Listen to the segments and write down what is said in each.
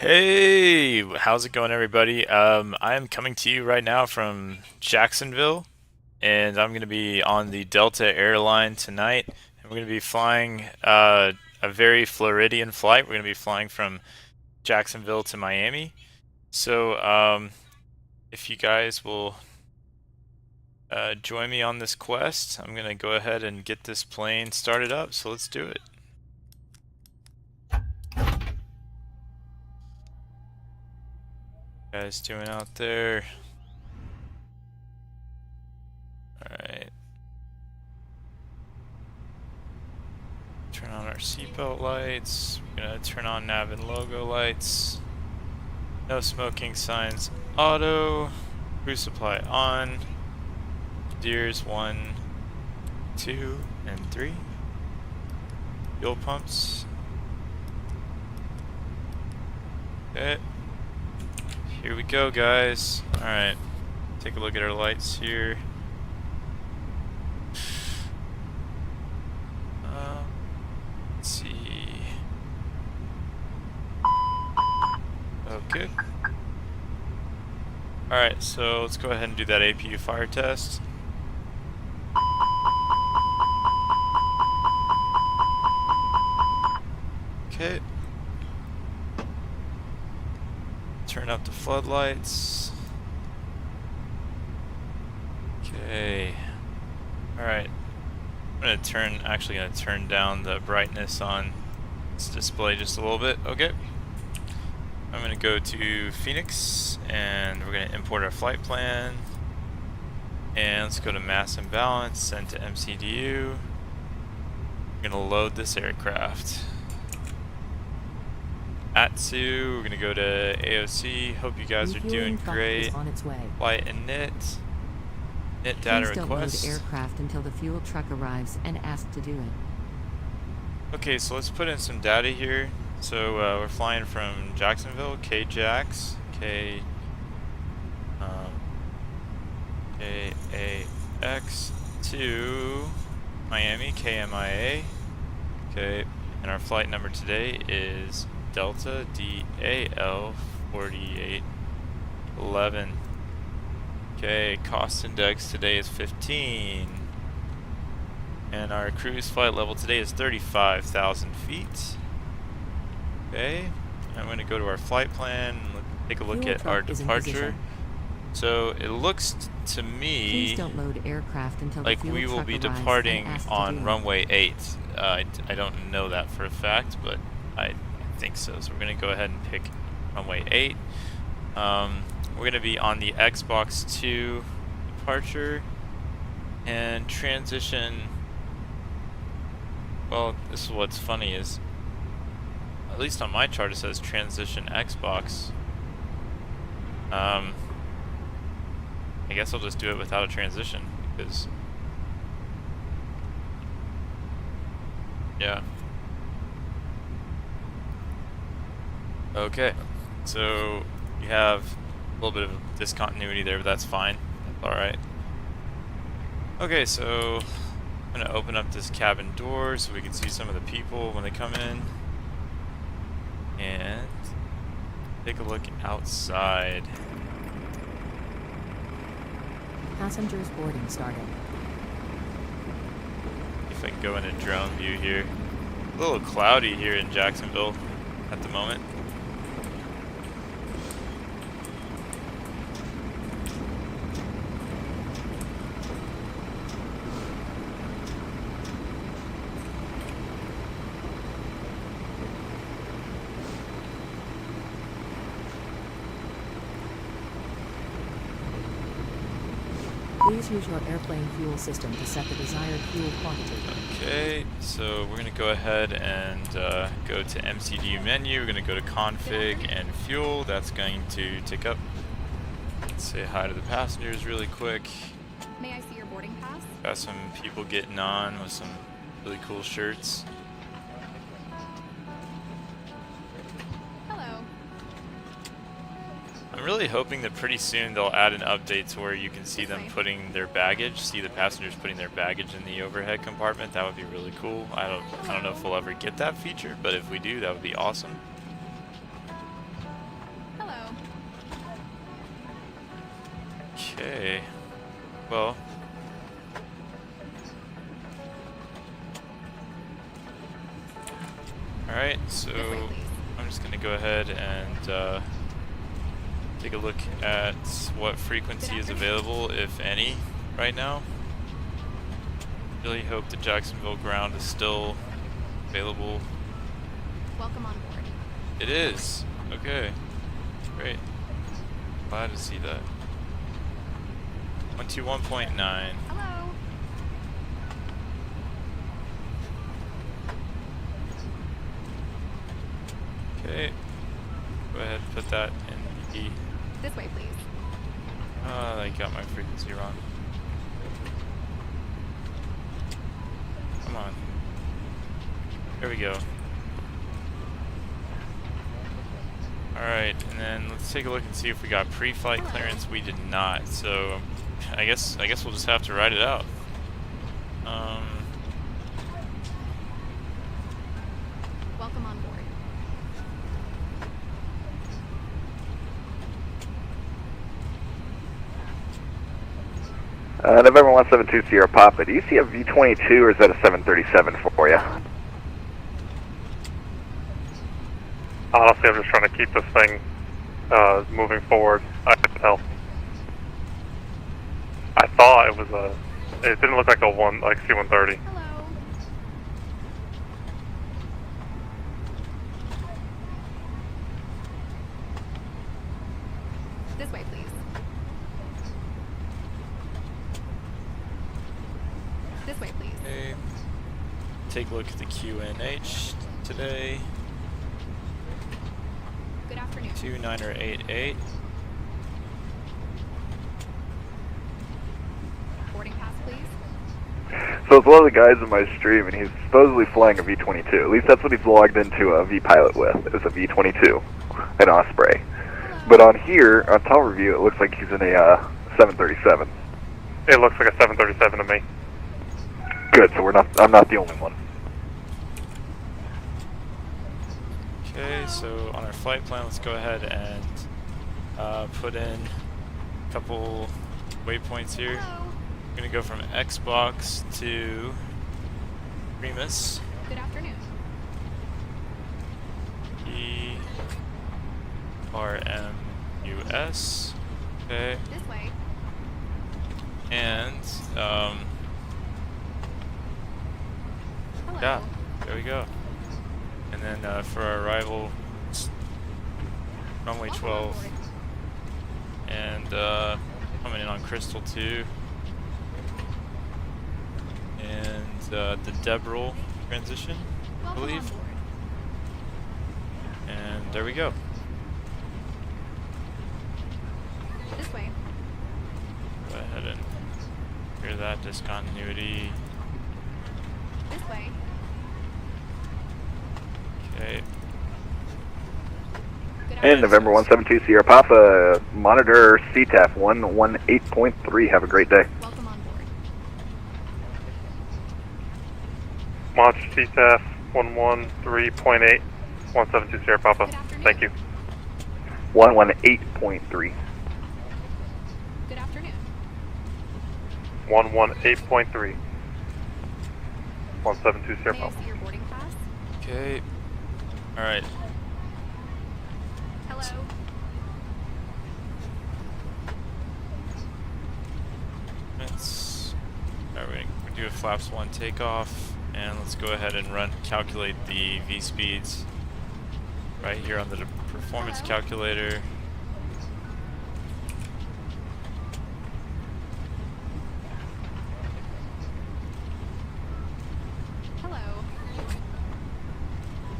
Hey, how's it going, everybody? I am coming to you right now from Jacksonville, and I'm going to be on the Delta airline tonight, and we're going to be flying a very Floridian flight. We're going to be flying from Jacksonville to Miami. So, if you guys will join me on this quest, I'm going to go ahead and get this plane started up. So let's do it. Guys doing out there? All right. Turn on our seatbelt lights. We're gonna turn on nav and logo lights. No smoking signs. Auto. Cruise supply on. Gears 1, 2, and 3. Fuel pumps. Okay. Here we go, guys. Alright. Take a look at our lights here. Let's see. Okay. Alright, so let's go ahead and do that APU fire test. Okay. Turn up the floodlights. Okay. Alright. I'm actually gonna turn down the brightness on this display just a little bit. Okay. I'm gonna go to Phoenix and we're gonna import our flight plan. And let's go to mass and balance, send to MCDU. We're gonna load this aircraft. Atsu, we're gonna go to AOC. Hope you guys are doing great. On its way. Flight and NIT. NIT data Please don't request. load aircraft until the fuel truck arrives and ask to do it. Okay, so let's put in some data here. So we're flying from Jacksonville, KJAX, KAX to Miami, KMIA. Okay, and our flight number today is Delta DAL 4811. Okay, cost index today is 15. And our cruise flight level today is 35,000 feet. Okay, I'm going to go to our flight plan and take a look at our departure. So it looks to me Please don't load aircraft until like the fuel we will truck be arrives departing and ask to on do it. runway 8. I don't know that for a fact, but I think so. So we're going to go ahead and pick runway 8. We're going to be on the Xbox 2 departure and transition. Well, this is what's funny is, at least on my chart it says transition Xbox. I guess I'll just do it without a transition because, yeah. Okay, so you have a little bit of discontinuity there, but that's fine. That's alright. Okay, so I'm going to open up this cabin door so we can see some of the people when they come in. And take a look outside. Passengers boarding started. If I can go into drone view here. A little cloudy here in Jacksonville at the moment. Please use your airplane fuel system to set the desired fuel quantity. Okay, so we're going to go ahead and go to MCDU menu. We're going to go to config and fuel. That's going to tick up. Let's say hi to the passengers really quick. May I see your boarding pass? Got some people getting on with some really cool shirts. Hello. I'm really hoping that pretty soon they'll add an update to where you can see them putting their baggage, see the passengers putting their baggage in the overhead compartment. That would be really cool. I don't know if we'll ever get that feature, but if we do, that would be awesome. Okay. Well. Alright, so This way, please. I'm just gonna go ahead and take a look at what frequency is available, if any, right now. Really hope the Jacksonville ground is still available. Welcome on board. It is. Okay. Great. Glad to see that. 121.9. Hello. Okay. Go ahead and put that in the... This way, please. I got my frequency wrong. Come on. There we go. Alright, and then let's take a look and see if we got pre-flight clearance. We did not, so I guess we'll just have to ride it out. Welcome on board. November 172 Sierra Papa, do you see a V-22 or is that a 737 for you? Honestly, I'm just trying to keep this thing moving forward. I can tell. I thought it was a. It didn't look like a C-130. Hello. This way, please. This way, please. Okay. Take a look at the QNH today. Good afternoon. 2988. Boarding pass, please. So it's one of the guys in my stream, and he's supposedly flying a V-22. At least that's what he's logged into a V-Pilot with, is a V-22, an Osprey. But on here, on Tower View, it looks like he's in a 737. It looks like a 737 to me. Good, so I'm not the only one. Okay, so on our flight plan, let's go ahead and put in a couple waypoints here. Hello. We're gonna go from Xbox to Remus. Good afternoon. ERMUS. Okay, This way. and Hello. yeah, there we go. And then for our arrival, runway Welcome on 12, board. and coming in on Crystal 2, and the Debrel transition, I Welcome on believe. board. And there we go. This way. Go ahead and clear that discontinuity. This way. Okay. Good And November 172 Sierra Papa, monitor CTAF 118.3. Have a great day. Welcome on board. Launch CTAF 113.8, 172 Sierra Papa. Good afternoon. Thank you. 118.3. Good afternoon. 118.3, 172 Sierra May I Papa. see your boarding pass? Okay. Alright. Hello. Alright, we're do a flaps 1 takeoff, and let's go ahead and calculate the V speeds right here on the performance Hello. calculator. Hello.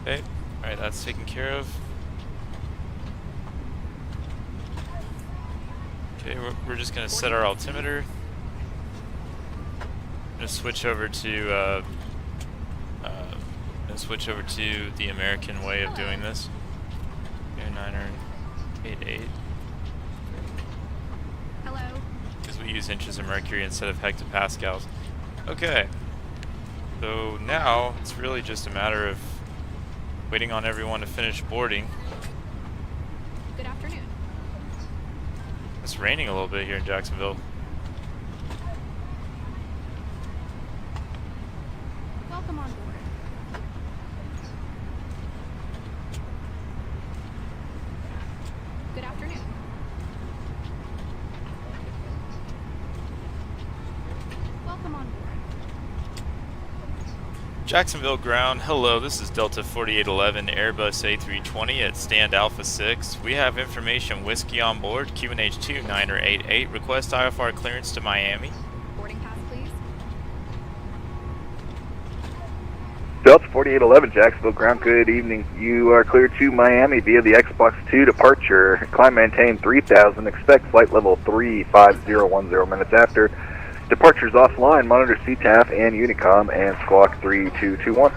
Okay, alright, that's taken care of. Okay, we're just gonna set our altimeter. Gonna switch over to the American way of doing this. 2988, Hello. because we use inches of mercury instead of hectopascals. Okay, so now it's really just a matter of waiting on everyone to finish boarding. Good afternoon. It's raining a little bit here in Jacksonville. Welcome on board. Good afternoon. Welcome on board. Jacksonville ground, hello, this is Delta 4811 Airbus A320 at stand Alpha 6. We have information whiskey on board, QNH 2988, request IFR clearance to Miami. Boarding pass, please. Delta 4811 Jacksonville ground, good evening. You are cleared to Miami via the Xbox 2 departure. Climb maintain 3000, expect flight level 35010 minutes after. Departures offline, monitor CTAF and Unicom and squawk 3221.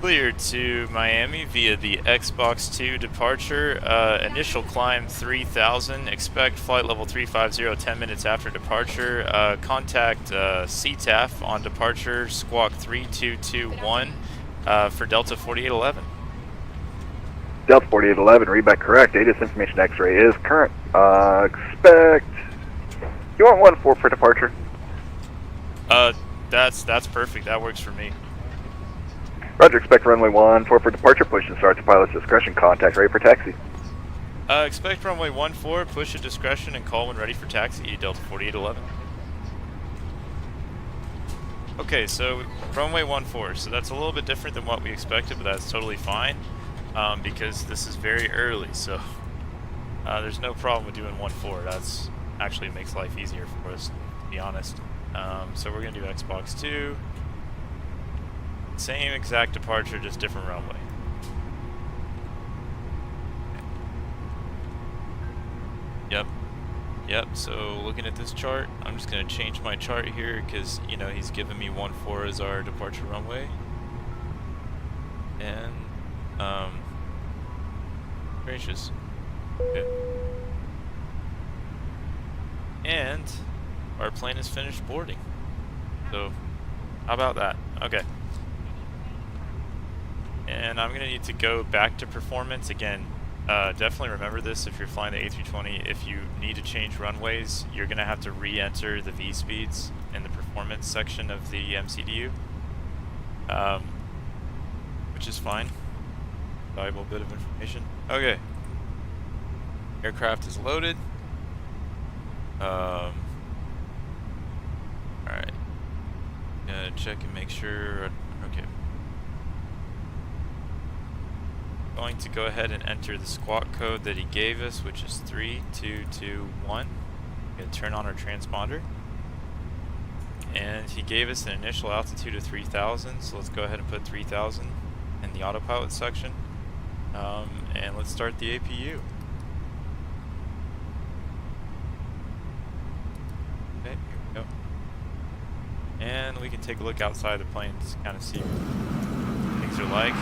Cleared to Miami via the Xbox 2 departure. Initial climb 3000. Expect flight level 350 10 minutes after departure. Contact CTAF on departure. Squawk 3221 for Delta 4811. Delta 4811, read back correct. ATIS information X-ray is current. Expect. You want 1-4 for departure? That's perfect. That works for me. Roger, expect runway 14 for departure. Push and start to pilot's discretion. Contact ready for taxi. Expect runway 14. Push at discretion and call when ready for taxi. Delta 4811. Okay, so runway 14. So that's a little bit different than what we expected, but that's totally fine because this is very early. So there's no problem with doing 14. That's actually makes life easier for us, to be honest. So we're gonna do Xbox 2. Same exact departure, just different runway. Yep, so looking at this chart, I'm just gonna change my chart here because, you know, he's giving me 14 as our departure runway. And, gracious. Okay. And our plane is finished boarding. So, how about that? Okay. And I'm gonna need to go back to performance again. Definitely remember this if you're flying the A320. If you need to change runways, you're gonna have to re-enter the V speeds in the performance section of the MCDU, which is fine. Valuable bit of information. Okay. Aircraft is loaded. Alright. Gonna check and make sure. Okay. Going to go ahead and enter the squawk code that he gave us, which is 3221. Gonna turn on our transponder. And he gave us an initial altitude of 3000, so let's go ahead and put 3000 in the autopilot section. And let's start the APU. Okay, here we go. And we can take a look outside the plane to kind of see what things are like.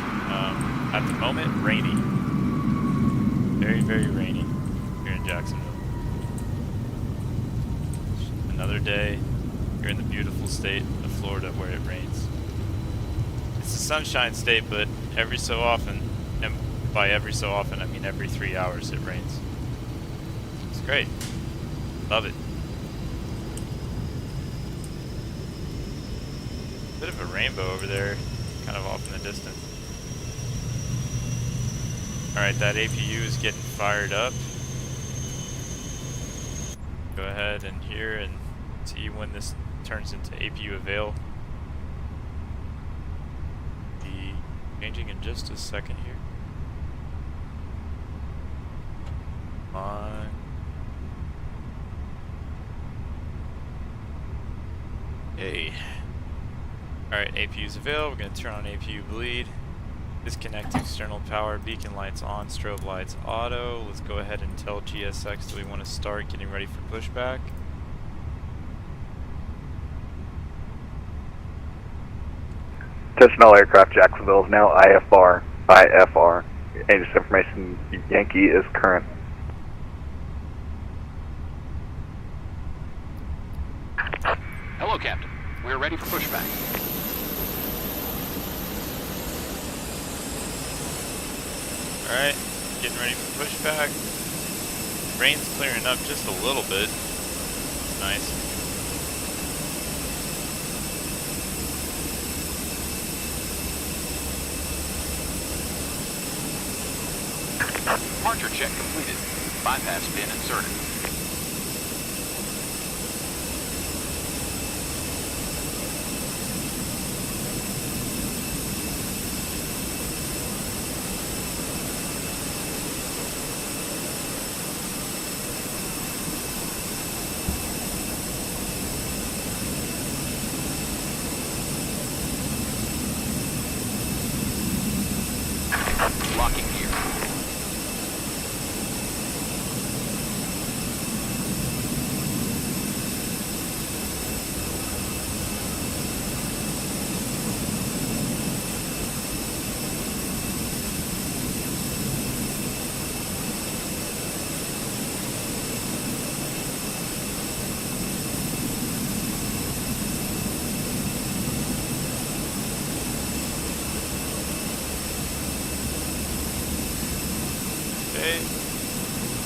At the moment, rainy. Very, very rainy here in Jacksonville. Another day here in the beautiful state of Florida where it rains. It's a sunshine state, but every so often, and by every so often I mean every 3 hours, it rains. It's great. Love it. Bit of a rainbow over there, kind of off in the distance. Alright, that APU is getting fired up. Go ahead and here and see when this turns into APU avail. Be changing in just a second here. Come on. Hey. Alright, APU's avail. We're going to turn on APU bleed. Disconnect external power, beacon lights on, strobe lights auto. Let's go ahead and tell GSX that we want to start getting ready for pushback. Attention all aircraft, Jacksonville is now IFR. ATIS information Yankee is current. Hello, Captain. We're ready for pushback. Alright, getting ready for pushback. Rain's clearing up just a little bit. It's nice. Departure check completed. Bypass pin inserted. Locking gear. Okay.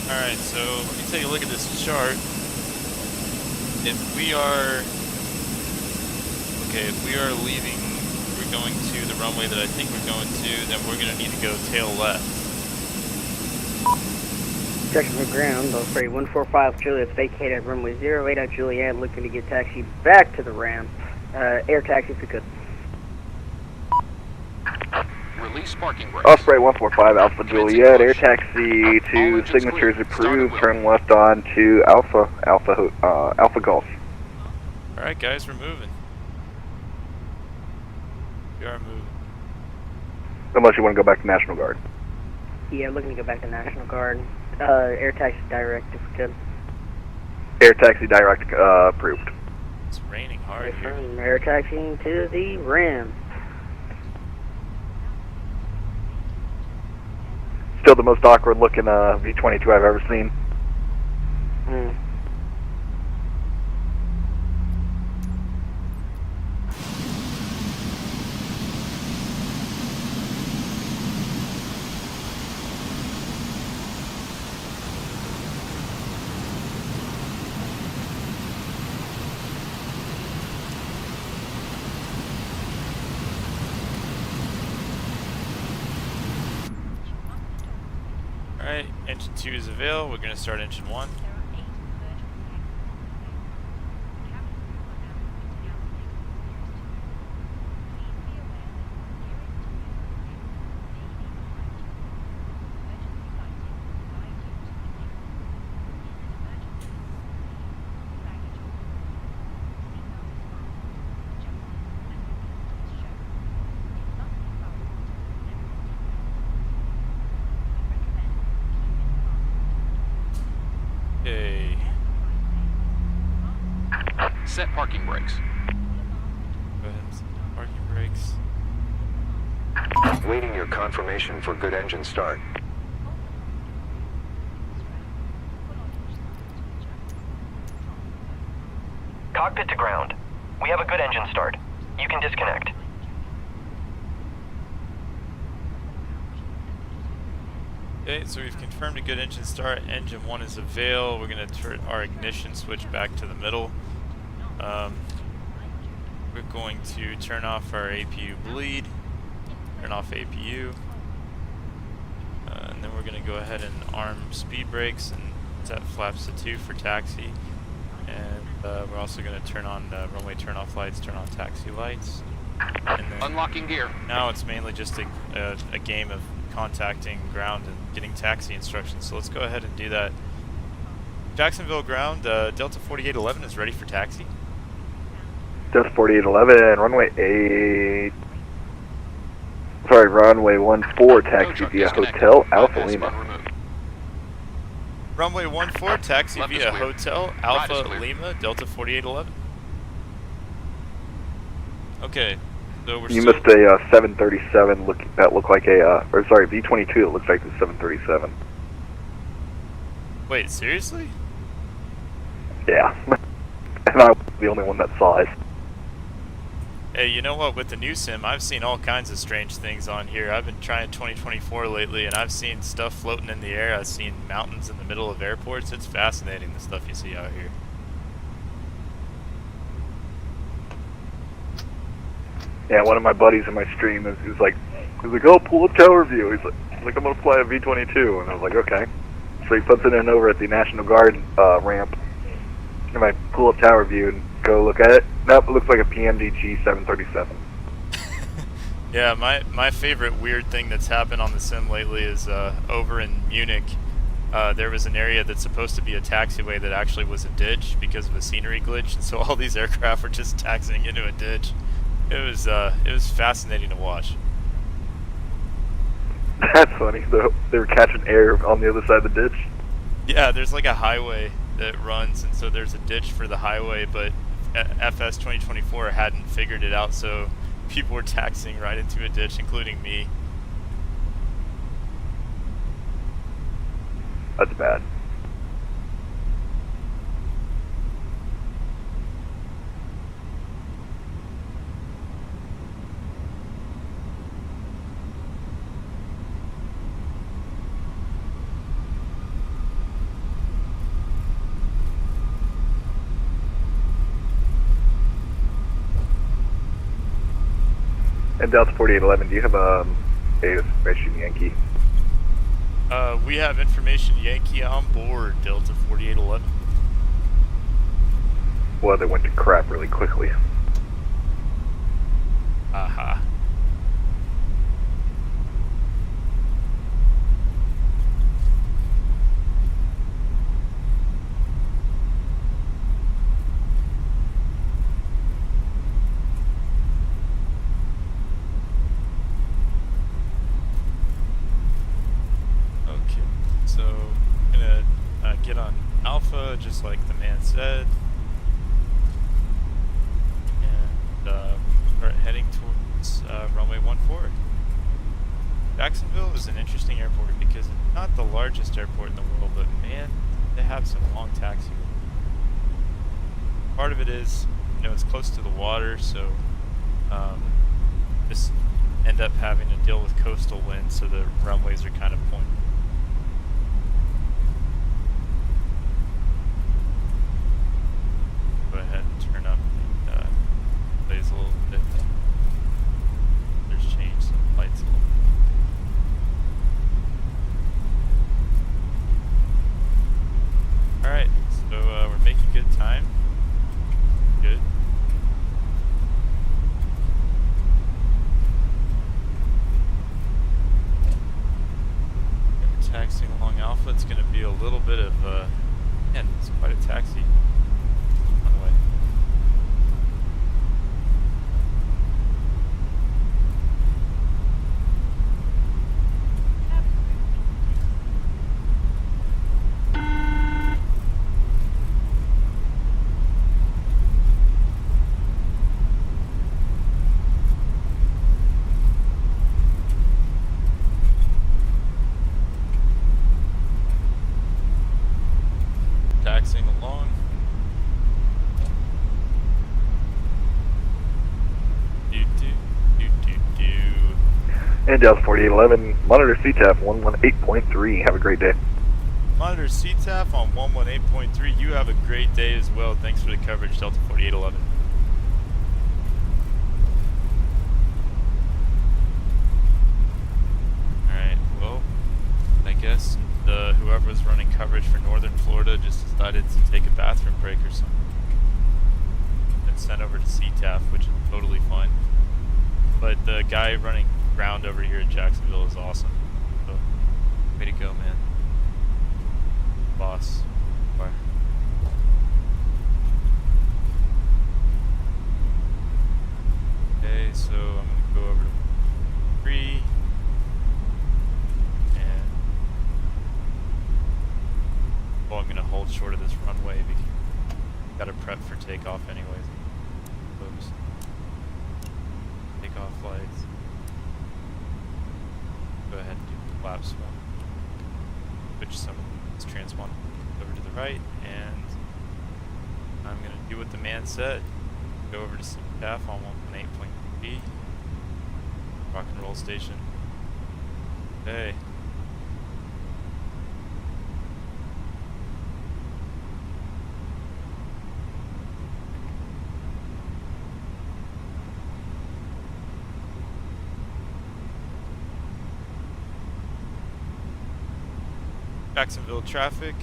Alright, so let me take a look at this chart. If we are leaving, we're going to the runway that I think we're going to, then we're gonna need to go tail left. Checking for ground, Osprey 145 Juliet's vacated runway 08 at Juliet, looking to get taxi back to the ramp. Air taxi if you could. Release parking brakes. Osprey 145 Alpha Juliet, air taxi to signatures approved, turn left on to Alpha Golf. Alright guys, we're moving. We are moving. Unless you want to go back to National Guard. Yeah, looking to go back to National Guard. Air taxi direct if we could. Air taxi direct approved. It's raining hard here. From air taxiing to the ramp. Still the most awkward looking V-22 I've ever seen. Alright, engine 2 is available. We're going to start engine 1. Okay. Set parking brakes. Go ahead and set the parking brakes. Waiting your confirmation for good engine start. Cockpit to ground. We have a good engine start. You can disconnect. Okay, so we've confirmed a good engine start. Engine 1 is avail. We're going to turn our ignition switch back to the middle. We're going to turn off our APU bleed, turn off APU, and then we're going to go ahead and arm speed brakes and set flaps to 2 for taxi. And we're also going to turn on runway turn-off lights, turn on taxi lights. And then Unlocking gear. now it's mainly just a game of contacting ground and getting taxi instructions. So let's go ahead and do that. Jacksonville ground, Delta 4811 is ready for taxi. Delta 4811, runway 8. Sorry, runway 14, taxi Tow truck via disconnected. Hotel Alpha Bypass Lima. button removed. Runway 14, taxi Left is via clear. Hotel Right Alpha is clear. Lima, Delta 4811. Okay, so we're You still... missed a 737 that looked like a, or sorry, V-22 that looks like the 737. Wait, seriously? Yeah. And I was the only one that saw it. Hey, you know what? With the new sim, I've seen all kinds of strange things on here. I've been trying 2024 lately, and I've seen stuff floating in the air. I've seen mountains in the middle of airports. It's fascinating, the stuff you see out here. Yeah, one of my buddies in my stream he's like, oh, pull up tower view. He's like, I'm gonna fly a V-22, and I was like, okay. So he puts it in over at the National Guard ramp, and I pull up tower view and go look at it. Nope, it looks like a PMDG 737. Yeah, my favorite weird thing that's happened on the sim lately is over in Munich. There was an area that's supposed to be a taxiway that actually was a ditch because of a scenery glitch, and so all these aircraft were just taxiing into a ditch. It was fascinating to watch. That's funny. So they were catching air on the other side of the ditch. Yeah, there's like a highway that runs, and so there's a ditch for the highway, but FS 2024 hadn't figured it out, so people were taxiing right into a ditch, including me. That's bad. And Delta 4811, do you have a information Yankee? We have information Yankee on board, Delta 4811. Well, they went to crap really quickly. Aha. Get on Alpha, just like the man said, and start heading towards runway 14. Jacksonville is an interesting airport because it's not the largest airport in the world, but man, they have some long taxiways. Part of it is, it's close to the water, so just end up having to deal with coastal winds, so the runways are kind of pointed. Go ahead and turn up the blaze a little bit. There's changed some lights a little bit. Alright, so we're making good time. Good. We're taxiing along Alpha. It's going to be a little bit of, man, it's quite a taxi. Runway. Taxiing along. And Delta 4811, monitor CTAF 118.3. Have a great day. Monitor CTAF on 118.3. You have a great day as well. Thanks for the coverage, Delta 4811. Alright, well, I guess whoever was running coverage for Northern Florida just decided to take a bathroom break or something. And sent over to CTAF, which is totally fine. But the guy running ground over here at Jacksonville is awesome. So, way to go, man. Boss. Bye. Okay, so I'm gonna go over to 3. And I'm gonna hold short of this runway because I gotta prep for takeoff anyways. Oops. Takeoff flights. Go ahead and do the flap swap. Switch some of this transponder over to the right, and I'm gonna do what the man said. Go over to CTAF on 1.8.3. Rock and roll station. Hey. Jacksonville traffic,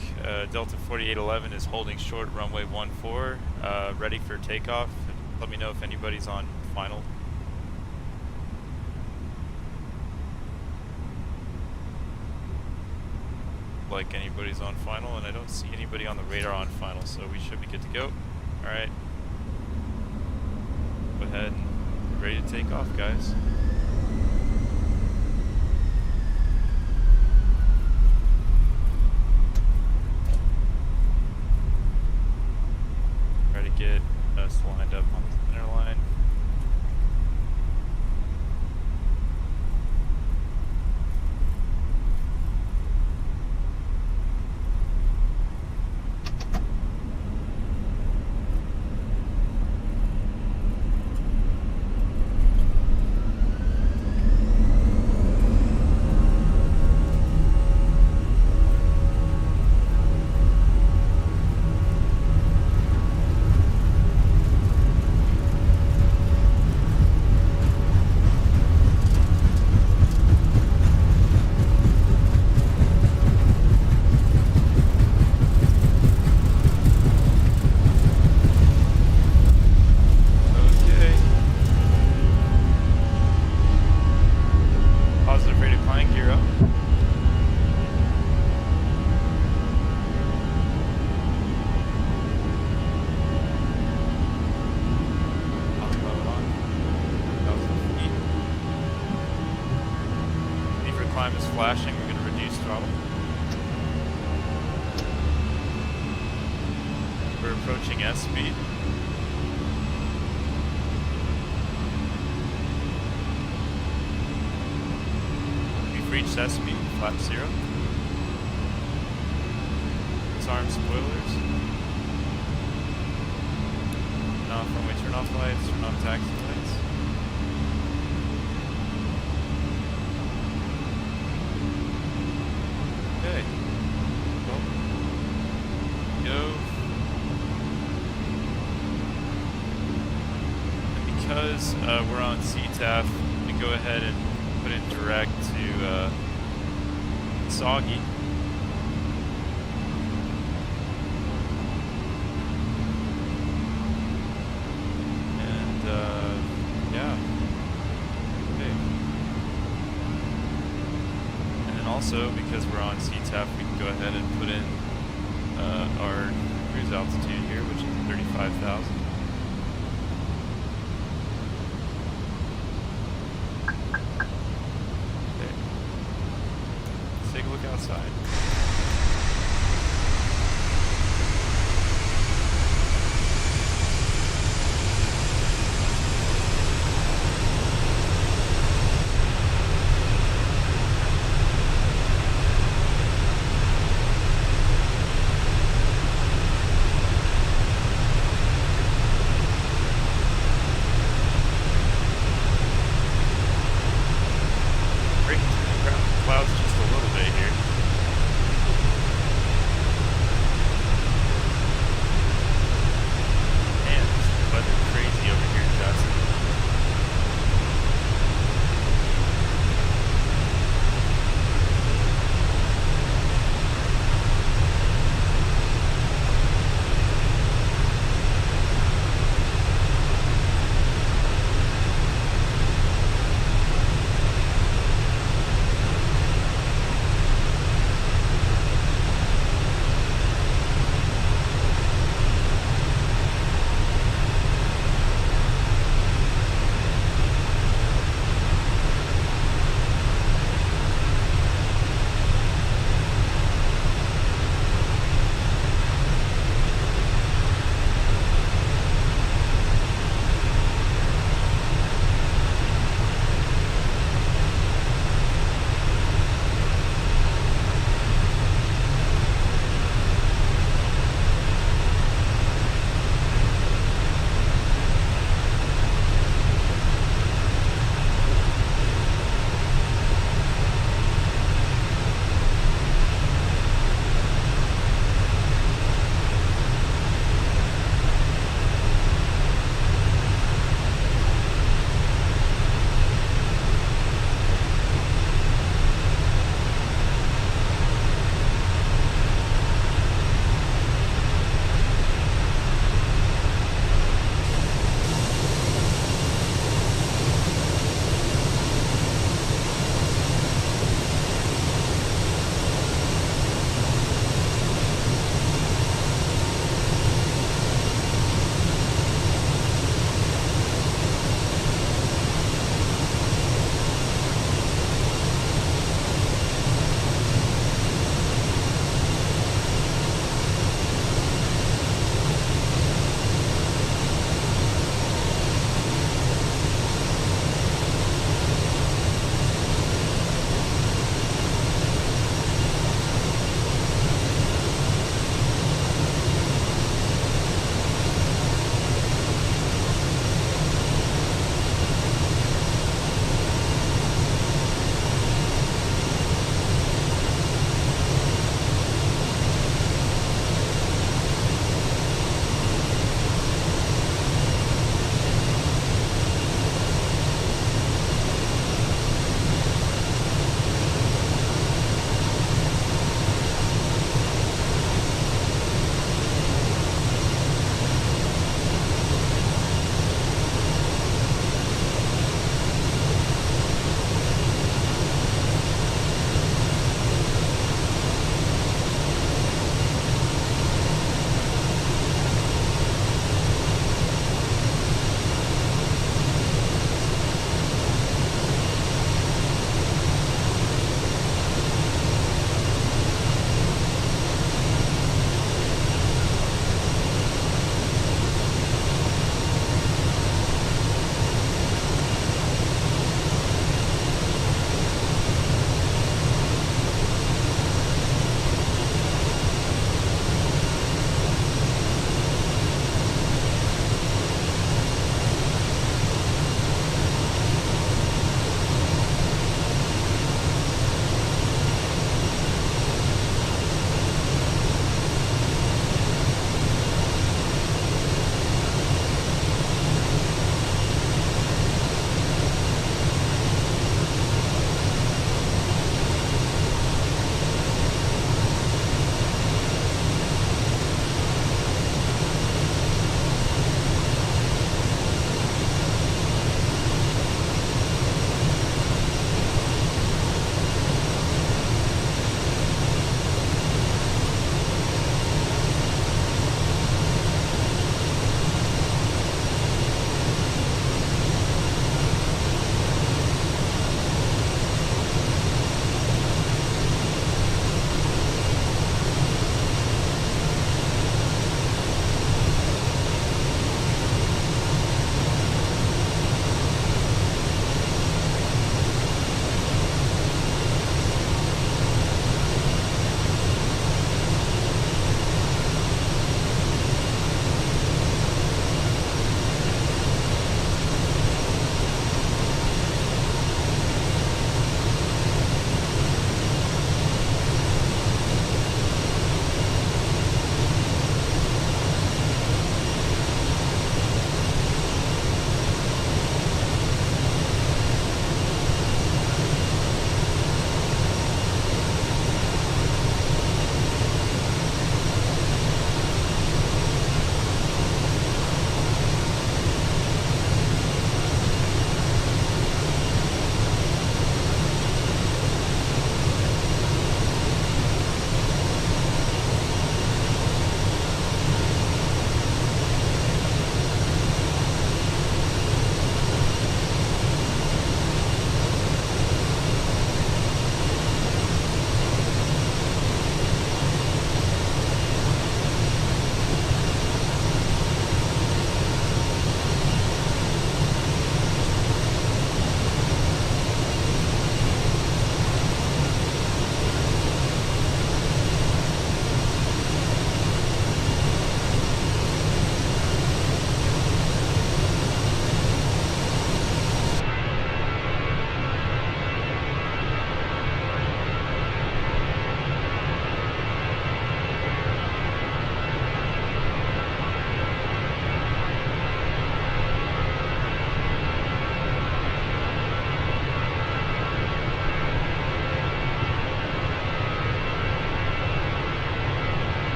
Delta 4811 is holding short runway 14, ready for takeoff. Let me know if anybody's on final. Like anybody's on final, and I don't see anybody on the radar on final, so we should be good to go. Alright. Go ahead and ready to take off, guys. Try to get us lined up on the center line. Climb is flashing, we're going to reduce throttle. We're approaching S speed. We've reached S speed, flap 0. Disarm spoilers. Turn off runway turn off lights, turn off taxi lights. Okay. Well, go. And because we're on CTAF, we go ahead and put it direct to Soggy. And yeah. Okay. And then also, because we're on CTAF, we can go ahead and put in our cruise altitude here, which is 35,000. Okay. Let's take a look outside. Breaking through the clouds just a little bit here.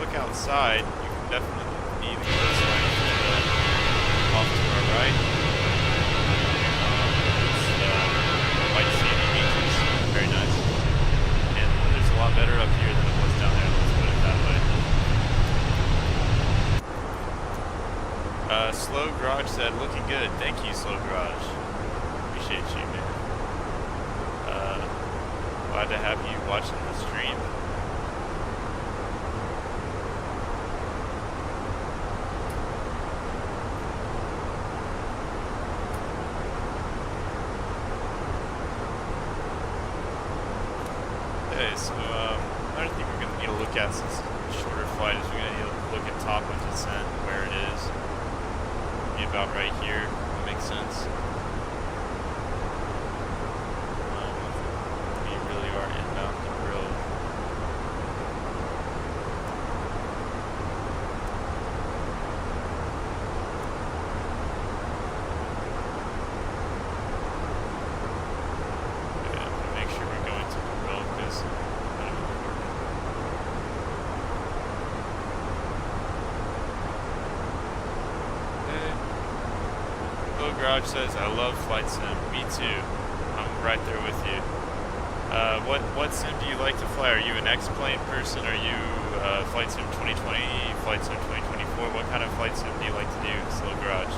look outside, you can definitely see the coastline off to our right. It's white sandy beaches, very nice. And there's a lot better up here than it was down there, let's put it that way. Slow Garage said, looking good. Thank you, Slow Garage. Appreciate you, man. Glad to have you watching the stream. Okay, so another thing we're going to need to look at since it's a shorter flight is we're going to need to look at top of descent, where it is. Be about right here. That makes sense. We really are inbound the road. Okay, I'm going to make sure we're going to the road because it's kind of important. Okay. Low Garage says, I love Flight Sim. Me too. I'm right there with you. What sim do you like to fly? Are you an X-Plane person? Are you Flight Sim 2020, Flight Sim 2024? What kind of Flight Sim do you like to do, Slow Garage?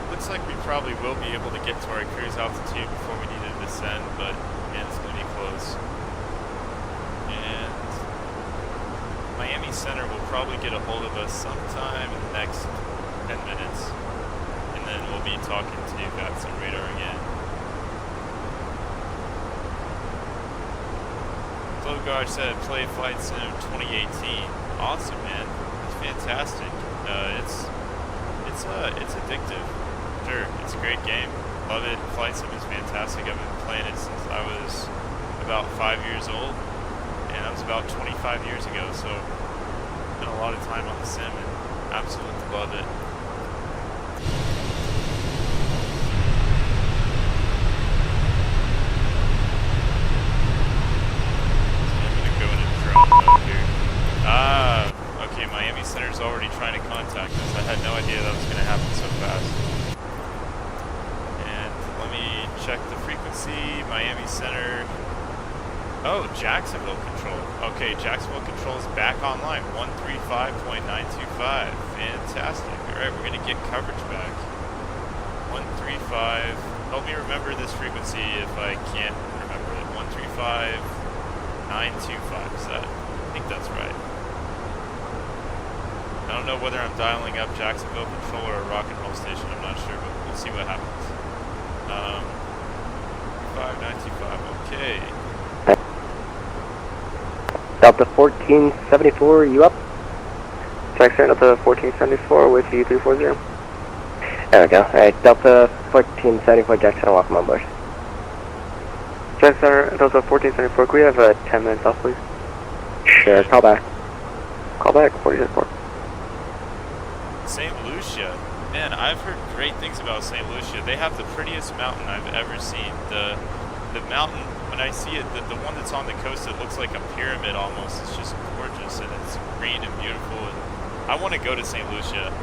Looks like we probably will be able to get to our cruise altitude before we need to descend, but man, it's going to be close. And Miami Center will probably get a hold of us sometime in the next 10 minutes, and then we'll be talking to VATSIM radar again. Slow Garage said, play Flight Sim 2018. Awesome, man. It's fantastic. It's addictive. Sure, it's a great game. Love it. Flight Sim is fantastic. I've been playing it since I was about 5 years old, and that was about 25 years ago, so spent a lot of time on the sim and absolutely love it. I'm gonna go into drone mode here. Okay, Miami Center's already trying to contact us. I had no idea that was gonna happen so fast. Check the frequency, Miami Center. Oh, Jacksonville Control. Okay, Jacksonville Control is back online. 135.925. Fantastic. Alright, we're going to get coverage back. 135. Help me remember this frequency if I can't remember it. 135.925. Is that? I think that's right. I don't know whether I'm dialing up Jacksonville Control or a rock and roll station. I'm not sure, but we'll see what happens. 595, okay. Delta 1474, you up? Jackson, Delta 1474 with U340. There we go. Alright, Delta 1474, Jackson, welcome on board. Jackson, Delta 1474, can we have 10 minutes off, please? Sure, call back. Call back, 1474. St. Lucia. Man, I've heard great things about St. Lucia. They have the prettiest mountain I've ever seen. The mountain, when I see it, the one that's on the coast, it looks like a pyramid almost. It's just gorgeous, and it's green and beautiful. And I want to go to St. Lucia.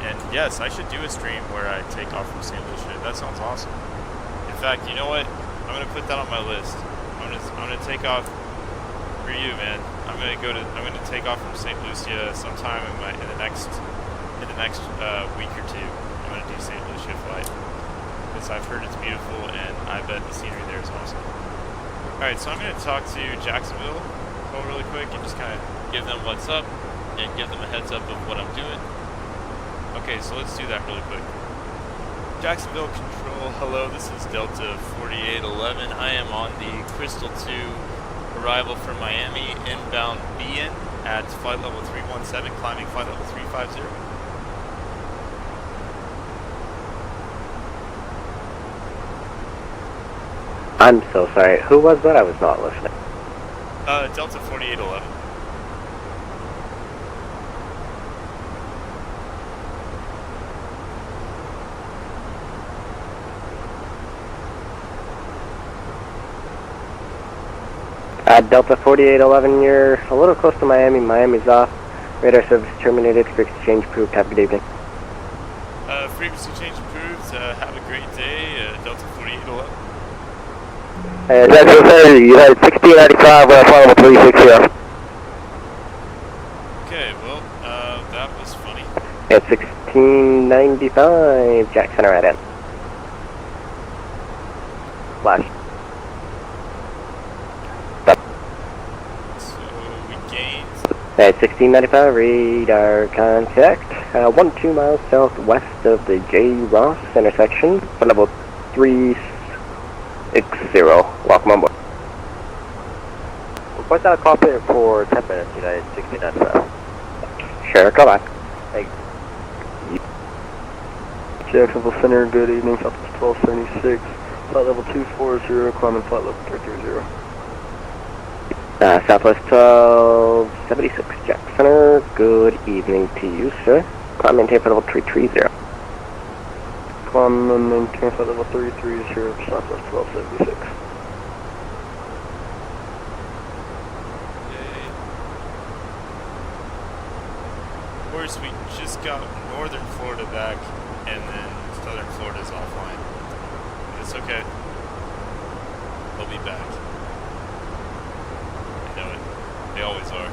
And yes, I should do a stream where I take off from St. Lucia. That sounds awesome. In fact, you know what? I'm going to put that on my list. I'm going to take off for you, man. I'm going to take off from St. Lucia sometime in the next week or two. I'm going to do St. Lucia flight because I've heard it's beautiful and I bet the scenery there is awesome. Alright, so I'm going to talk to Jacksonville really quick and just kind of give them what's up and give them a heads up of what I'm doing. Okay, so let's do that really quick. Jacksonville Control, hello, this is Delta 4811. I am on the Crystal 2 arrival from Miami, inbound BN at flight level 317, climbing flight level 350. I'm so sorry. Who was that? I was not listening. Delta 4811. Delta 4811, you're a little close to Miami. Miami's off. Radar service terminated. Frequency change approved. Have a good evening. Frequency change approved. Have a great day. Delta 4811. Jacksonville, you had 1695, flight level 360. Okay, well, that was funny. At 1695, Jack Center right in. Flash. So we gained. At 1695, radar contact. 1-2 miles southwest of the J. Ross intersection. Flight level 360. Welcome on board. Request out a cockpit for 10 minutes, United 1695. Sure, go back. Thanks. Jacksonville Center, good evening, Southwest 1276, flight level 240, climbing flight level 330. Southwest 1276, Jack Center, good evening to you, sir. Climb maintain flight level 330. Climb and maintain flight level 330, Southwest 1276. Of course, we just got northern Florida back, and then southern Florida's offline. But it's okay. They'll be back. I know it. They always are.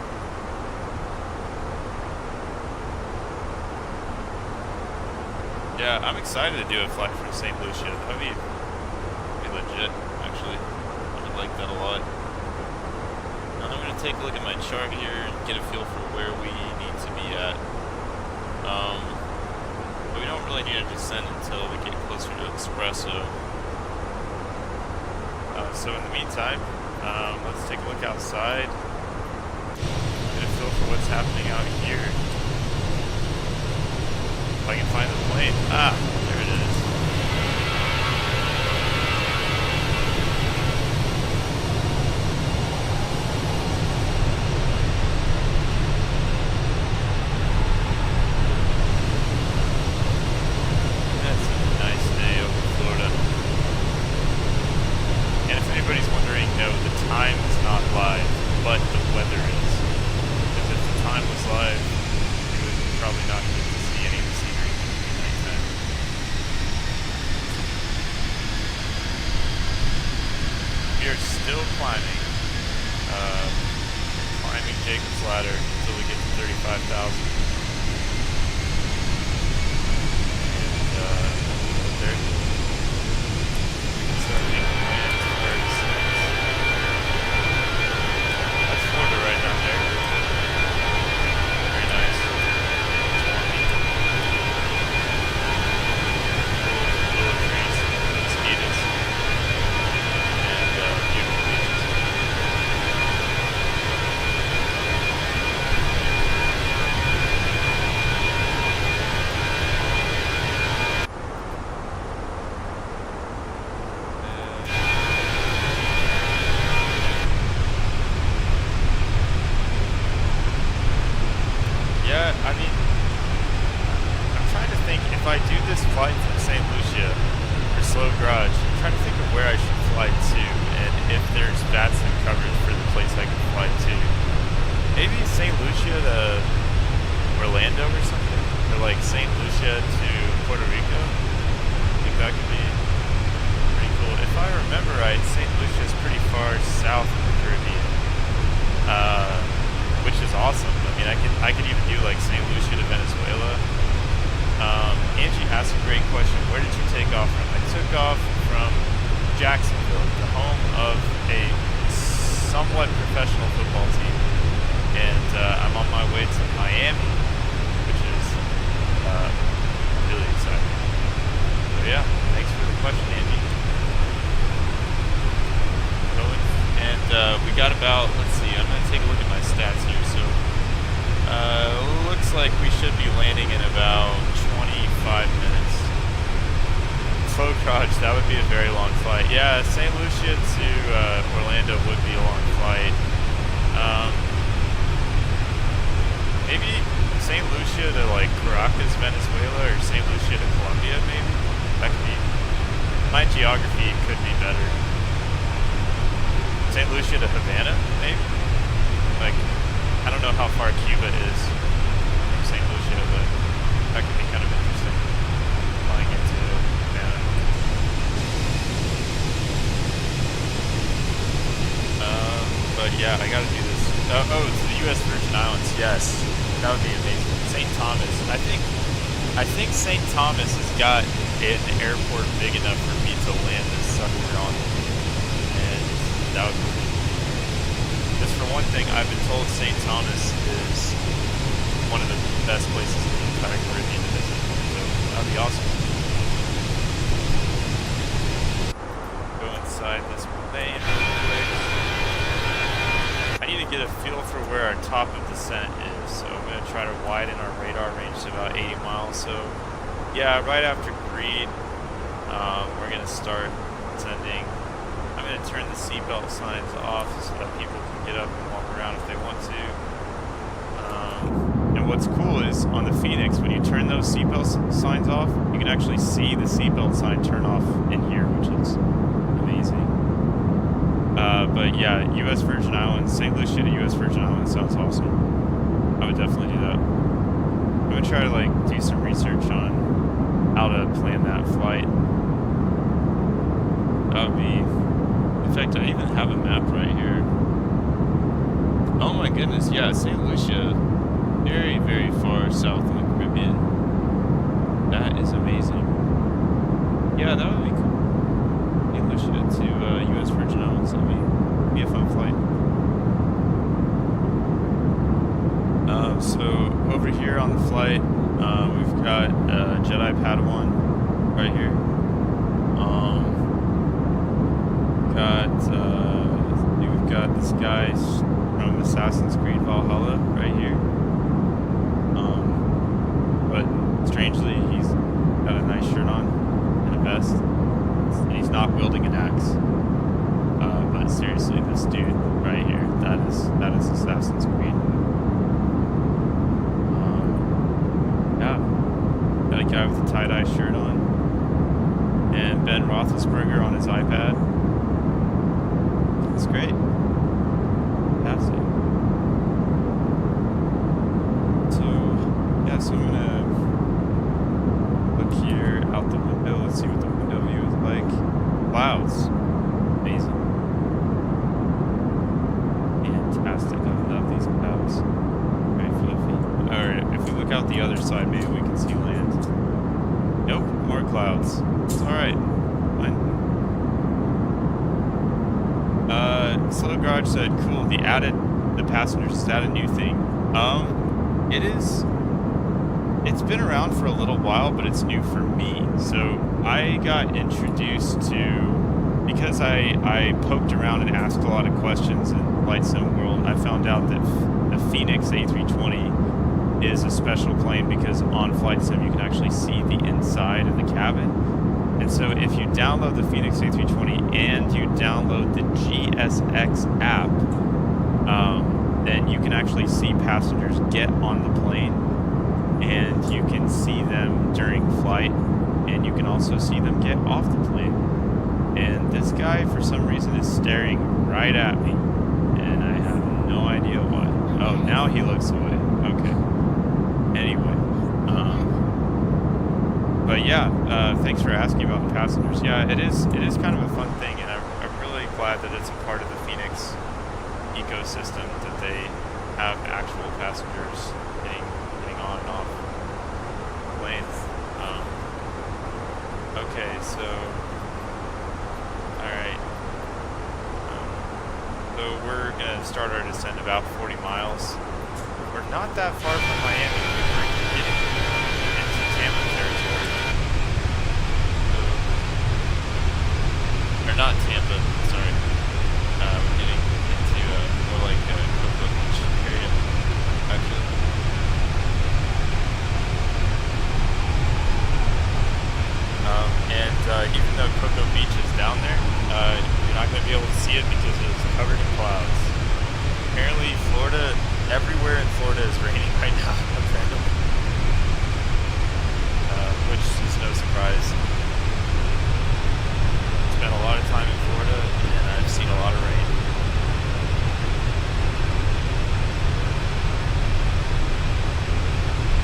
Yeah, I'm excited to do a flight from St. Lucia. That'd be legit, actually. I would like that a lot. Now I'm going to take a look at my chart here and get a feel for where we need to be at. But we don't really need to descend until we get closer to Espresso. So in the meantime, let's take a look outside. Get a feel for what's happening out here. If I can find the plane. Ah, there it is. That's a nice day over Florida. And if anybody's wondering, no, the time is not live, but the weather is. Because if the time was live, you would probably not get to see any of the scenery at nighttime. We are still climbing. Climbing Jacob's Ladder until we get to 35,000. And there it is. We can start making plans for our descent. That's Florida right down there. Very nice. Little trees, mosquitoes, and beautiful beaches. Yeah, I mean, I'm trying to think if I do this flight from St. Lucia or Slow Garage, I'm trying to think of where I should fly to and if there's VATSIM coverage for the place I can fly to. Maybe St. Lucia to Orlando or something, or like St. Lucia to Puerto Rico. I think that could be pretty cool. If I remember right, St. Lucia is pretty far south of the Caribbean. Which is awesome. I mean, I could even do like St. Lucia to Venezuela. Angie asked a great question. Where did you take off from? I took off from Jacksonville, the home of a somewhat professional football team, and I'm on my way to Miami, which is really exciting. But yeah, thanks for the question, Andy. And we got about, let's see, I'm going to take a look at my stats here. So, looks like we should be landing in about 25 minutes. Slow Crotch, that would be a very long flight. Yeah, St. Lucia to Orlando would be a long flight. Maybe St. Lucia to like Caracas, Venezuela, or St. Lucia to Colombia, maybe? That could be, my geography could be better. St. Lucia to Havana, maybe? Like, I don't know how far Cuba is from St. Lucia, but that could be kind of interesting. Flying into Havana. But yeah, I gotta do this. Oh, it's the U.S. Virgin Islands, yes. That would be amazing. St. Thomas. I think St. Thomas has got an airport big enough for me to land this sucker on. And that would be cool. Just for one thing, I've been told St. Thomas is one of the best places in the entire Caribbean to visit. So that would be awesome. Go inside this plane real quick. I need to get a feel for where our top of descent is, so I'm going to try to widen our radar range to about 80 miles. So, yeah, right after Greed, we're going to start descending. I'm going to turn the seatbelt signs off so that people can get up and walk around if they want to. And what's cool is on the Phoenix, when you turn those seatbelt signs off, you can actually see the seatbelt sign turn off in here, which is amazing. But yeah, U.S. Virgin Islands, St. Lucia to U.S. Virgin Islands sounds awesome. I would definitely do that. I'm gonna try to like do some research on how to plan that flight. That would be. In fact, I even have a map right here. Oh my goodness, yeah, St. Lucia, very, very far south in the Caribbean. That is amazing. Yeah, that would be cool. St. Lucia to U.S. Virgin Islands. That'd be a fun flight. So over here on the flight, we've got Jedi Padawan right here. We've got this guy from Assassin's Creed Valhalla right here. But strangely, he's got a nice shirt on and a vest. And he's not wielding an axe. But seriously, this dude right here, that is Assassin's Creed. Yeah. Got a guy with a tie-dye shirt on. And Ben Roethlisberger on his iPad. It's great. Fantastic. So, yeah, so I'm gonna look here out the window. Let's see what the window view is like. Clouds. Amazing. Fantastic. I love these clouds. Very fluffy. Alright, if we look out the other side, maybe we can see land. Nope, more clouds. It's alright. Fine. Slow Garage said, cool, the passengers, is that a new thing? It's been around for a little while, but it's new for me. So I got introduced to, because I poked around and asked a lot of questions in Flight Sim World, I found out that the Phoenix A320 is a special plane because on Flight Sim you can actually see the inside of the cabin. And so if you download the Phoenix A320 and you download the GSX app, then you can actually see passengers get on the plane, and you can see them during flight, and you can also see them get off the plane. And this guy, for some reason, is staring right at me, and I have no idea why. Oh, now he looks away. Okay. Anyway. But yeah, thanks for asking about the passengers. Yeah, it is kind of a fun thing, and I'm really glad that it's a part of the Phoenix ecosystem that they have actual passengers getting on and off planes. Okay, so alright. So we're gonna start our descent about 40 miles. We're not that far from Miami. We're getting into Tampa territory. So not Tampa, sorry. We're getting into more like Cocoa Beach area, actually. Even though Cocoa Beach is down there, you're not going to be able to see it because it's covered in clouds. Apparently, Florida, everywhere in Florida is raining right now, apparently. Which is no surprise. Spent a lot of time in Florida, and I've seen a lot of rain.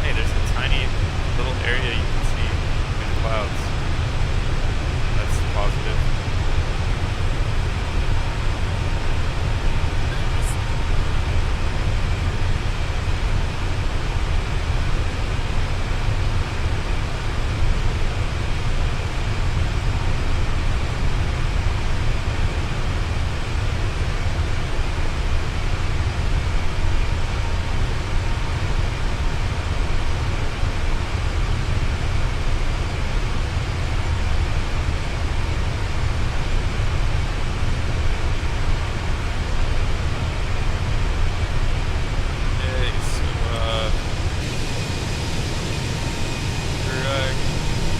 Hey, there's a tiny little area you can see in the clouds. That's positive.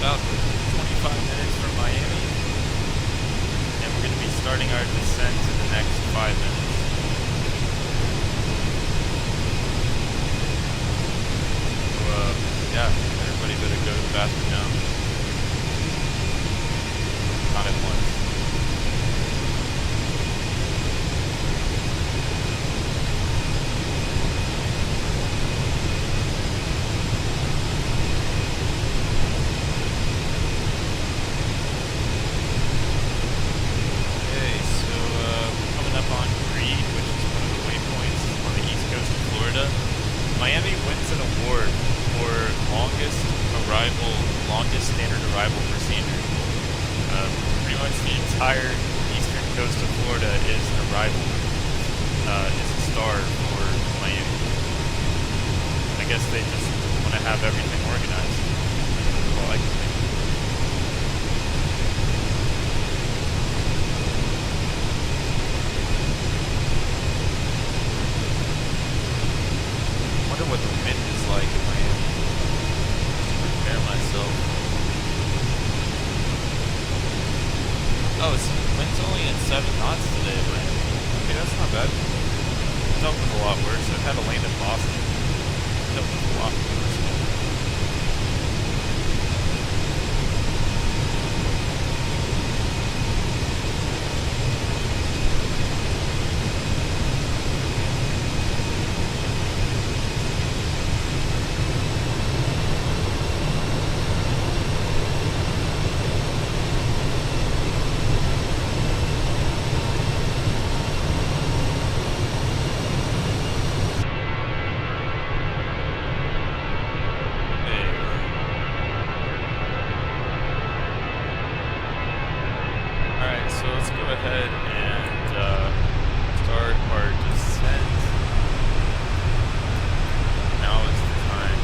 About 25 minutes from Miami, and we're going to be starting our descent in the next 5 minutes. So, yeah, everybody better go to the bathroom now. Not at once. Miami wins an award for longest standard arrival procedure. Pretty much the entire eastern coast of Florida is an arrival. It's a star for Miami. I guess they just want to have everything organized. That's all I can think. I wonder what the wind is like in Miami. Just to prepare myself. Oh, the wind's only at 7 knots today in Miami. Okay, that's not bad. It's dealt with a lot worse. I've had to land in Boston. Dealt with a lot worse. So let's go ahead and start our descent. Now is the time.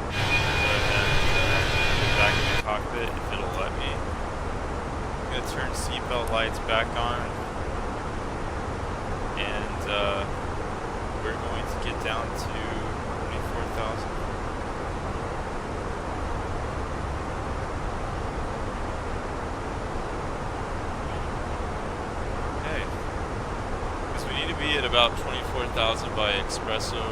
Go ahead and get back in the cockpit if it'll let me. I'm going to turn seatbelt lights back on. And we're going to get down to 24,000. Be at about 24,000 by Expresso.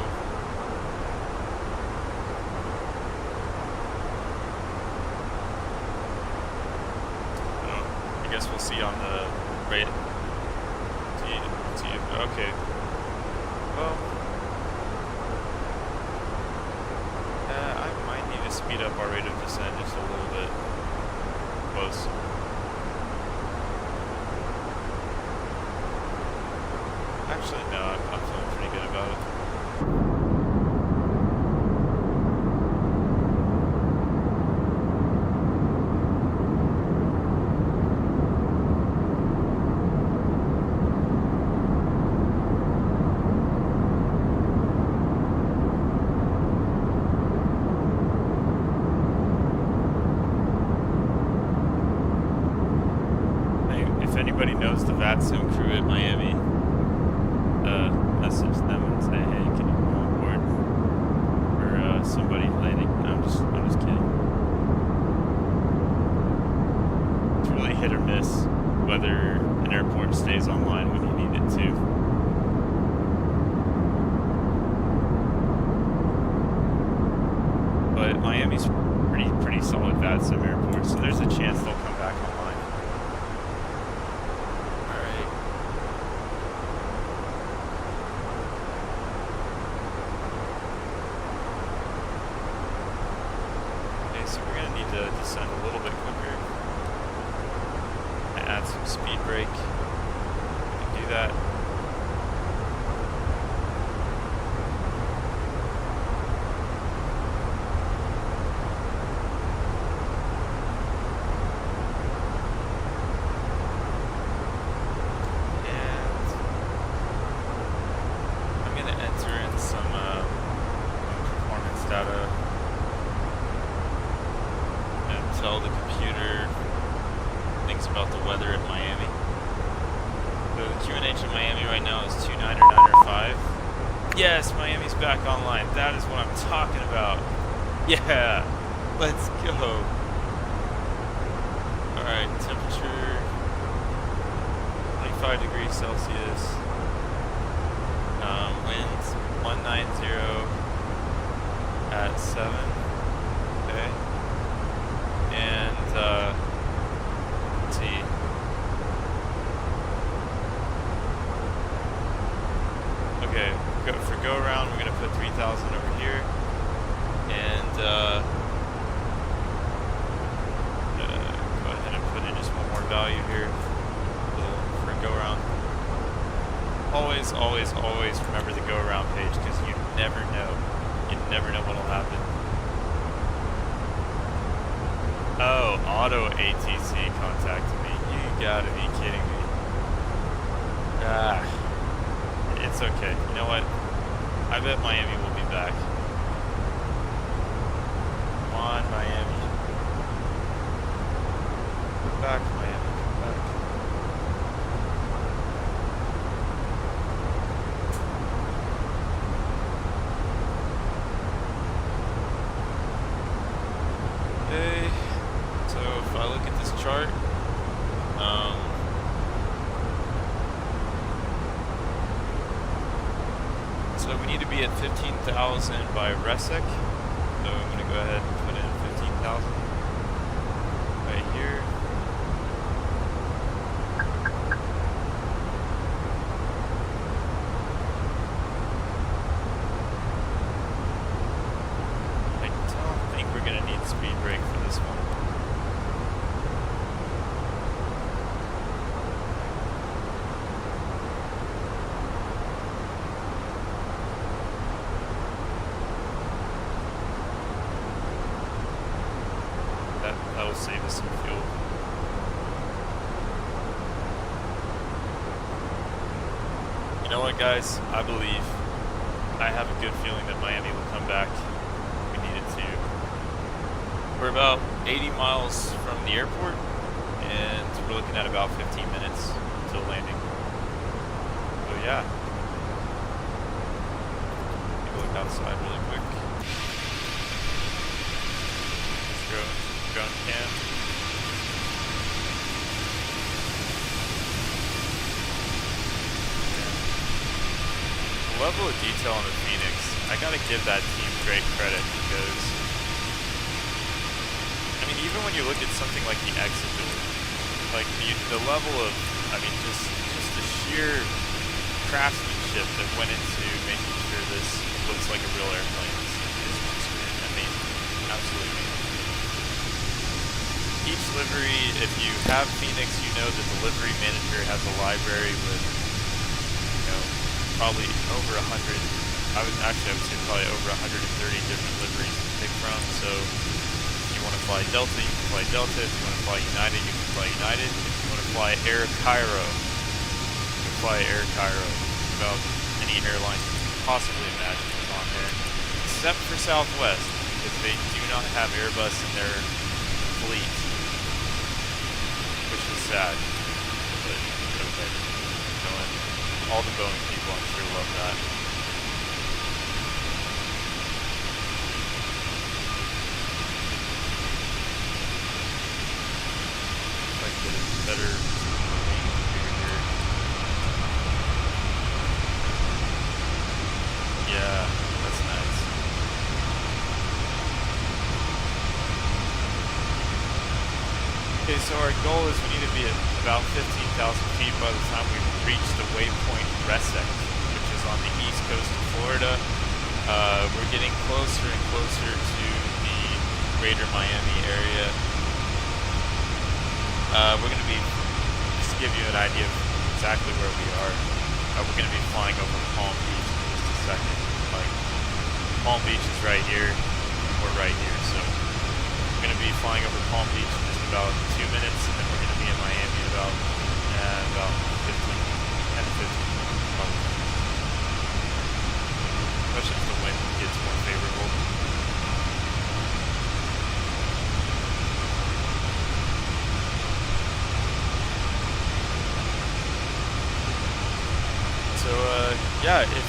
I guess we'll see on the rate. Okay. Well, I might need to speed up our rate of descent just a little bit. Close. Actually, no, I'm feeling pretty good about it. if anybody knows the VATSIM crew at Miami, message them and say, hey, can you come on board for somebody landing? No, I'm just kidding. It's really hit or miss whether an airport stays online when you need it to. But Miami's pretty solid VATSIM airport, so there's a chance they'll come back online. Alright. Okay, so we're gonna need to descend a little bit quicker. And add some speed brake. We can do that. Tell the computer things about the weather at Miami. So the QNH in Miami right now is 29 or 9 or 5. Yes, Miami's back online. That is what I'm talking about. Yeah, let's go. Alright, temperature 25 degrees Celsius. Winds 190 at 7. Okay. And, let's see. Okay, for go around, we're gonna put 3,000 over here. And, go ahead and put in just one more value here for go around. Always, always, always remember the go around page, because you never know. You never know what'll happen. Oh, Auto ATC contacted me. You gotta be kidding me. Ah, it's okay. You know what? I bet Miami will be back. Come on, Miami. Come back, Miami. Come back. Okay. So if I look at this chart, so we need to be at 15,000 by RESEC. So I'm going to go ahead and put in 15,000 right here. I don't think we're going to need speed brake for this one. That'll save us some fuel. You know what, guys? I believe, I have a good feeling that Miami will come back. We need it to. We're about 80 miles from the airport, and we're looking at about 15 minutes until landing. So yeah. Take a look outside really quick. Drone cam. The level of detail on the Phoenix, I gotta give that team great credit, because I mean, even when you look at something like the Exodus, like the level of, I mean, just the sheer craftsmanship that went into making sure this looks like a real airplane is just amazing, absolutely amazing. Each livery, if you have Phoenix, you know that the livery manager has a library with, you know, probably over 100, I would say probably over 130 different liveries to pick from. So if you want to fly Delta, you can fly Delta. If you want to fly United, you can fly United. If you want to fly Air Cairo, you can fly Air Cairo. About any airline you can possibly imagine is on there, except for Southwest, because they do not have Airbus in their fleet, which is sad. content going. All the Boeing people, I'm sure, love that. Looks like there's better here. Yeah, that's nice. Okay, so our goal is we need to be at about 15,000 feet by the time we reach the waypoint Resec, which is on the east coast of Florida. We're getting closer and closer to the greater Miami area. We're going to be, just to give you an idea of exactly where we are, we're going to be flying over Palm Beach in just a second. Like, Palm Beach is right here, and we're right here, so we're going to be flying over Palm Beach in just about 2 minutes, and then we're going to be in Miami in about 10 to 15 probably. Especially if the wind gets more favorable. So yeah, if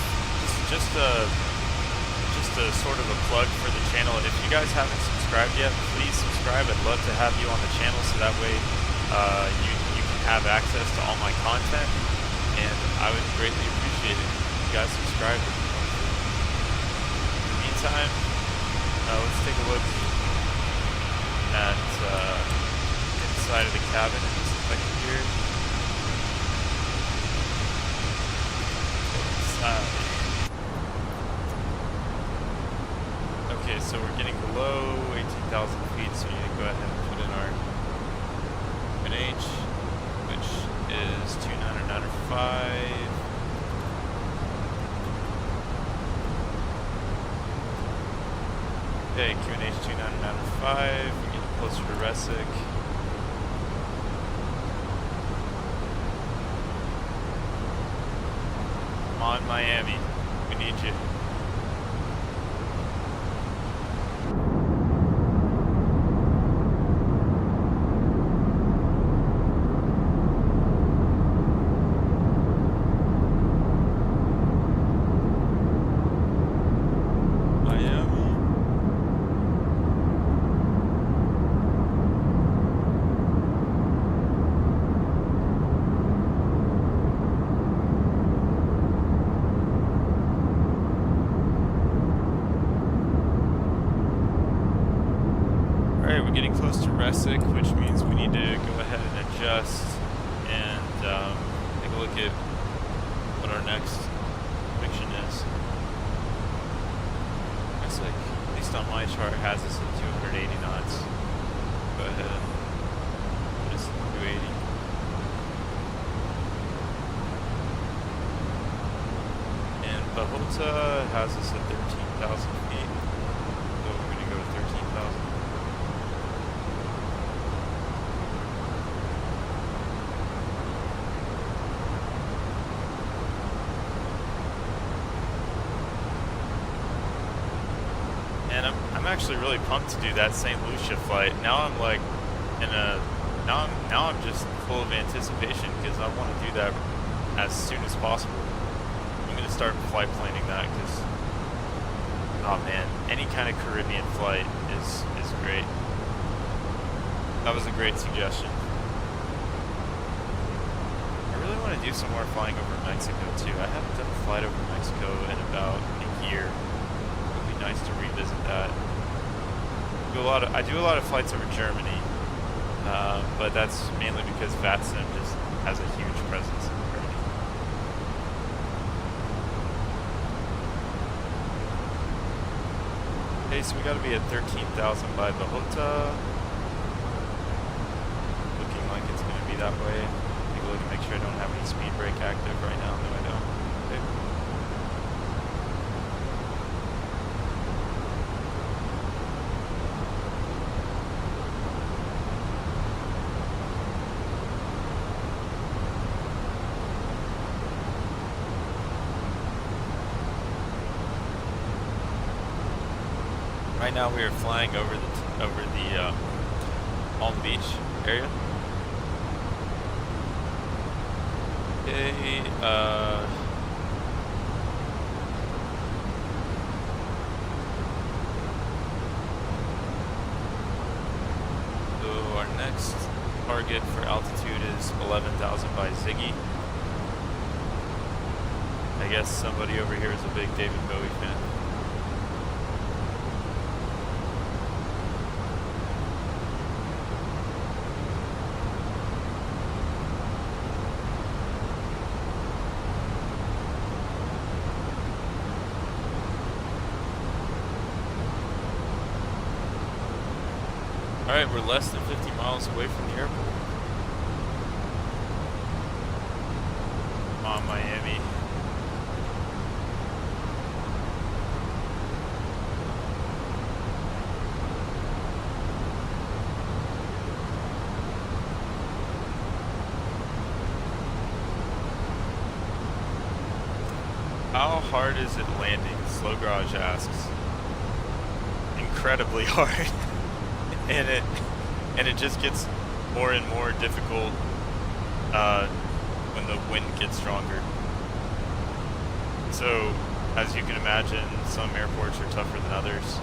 just a sort of a plug for the channel. If you guys haven't subscribed yet, please subscribe. I'd love to have you on the channel, so that way you can have access to all my content, and I would greatly appreciate it if you guys subscribe. In the meantime, let's take a look at inside of the cabin in just a second here. Okay, so we're getting below 18,000 feet, so we need to go ahead and put in our QNH, which is 2995. Okay, QNH 2995, we're getting closer to Resec. Come on, Miami, we need you. We're getting close to Resec, which means we need to go ahead and adjust and take a look at what our next prediction is. Looks like, at least on my chart, has us at 280 knots. Go ahead and put us at 280. And Bahota has us at 13,000 feet. So we're going to go with 13,000. And I'm actually really pumped to do that St. Lucia flight. Now I'm like now I'm just full of anticipation because I want to do that as soon as possible. I'm gonna start flight planning that because, oh man, any kind of Caribbean flight is great. That was a great suggestion. I really want to do some more flying over Mexico too. I haven't done a flight over Mexico in about a year. Nice to revisit that. I do a lot of flights over Germany, but that's mainly because VATSIM just has a huge presence in Germany. Okay, so we got to be at 13,000 by Bahota. Looking like it's going to be that way. Take a look and make sure I don't have any speed brake active right now. No, I don't. Okay. Right now we are flying over the Palm Beach area. Okay, so our next target for altitude is 11,000 by Ziggy. I guess somebody over here is a big David Bowie fan. Alright, we're less than 50 miles away from the airport. Come on, Miami. How hard is it landing? Slow Garage asks. Incredibly hard. and it just gets more and more difficult when the wind gets stronger. So, as you can imagine, some airports are tougher than others.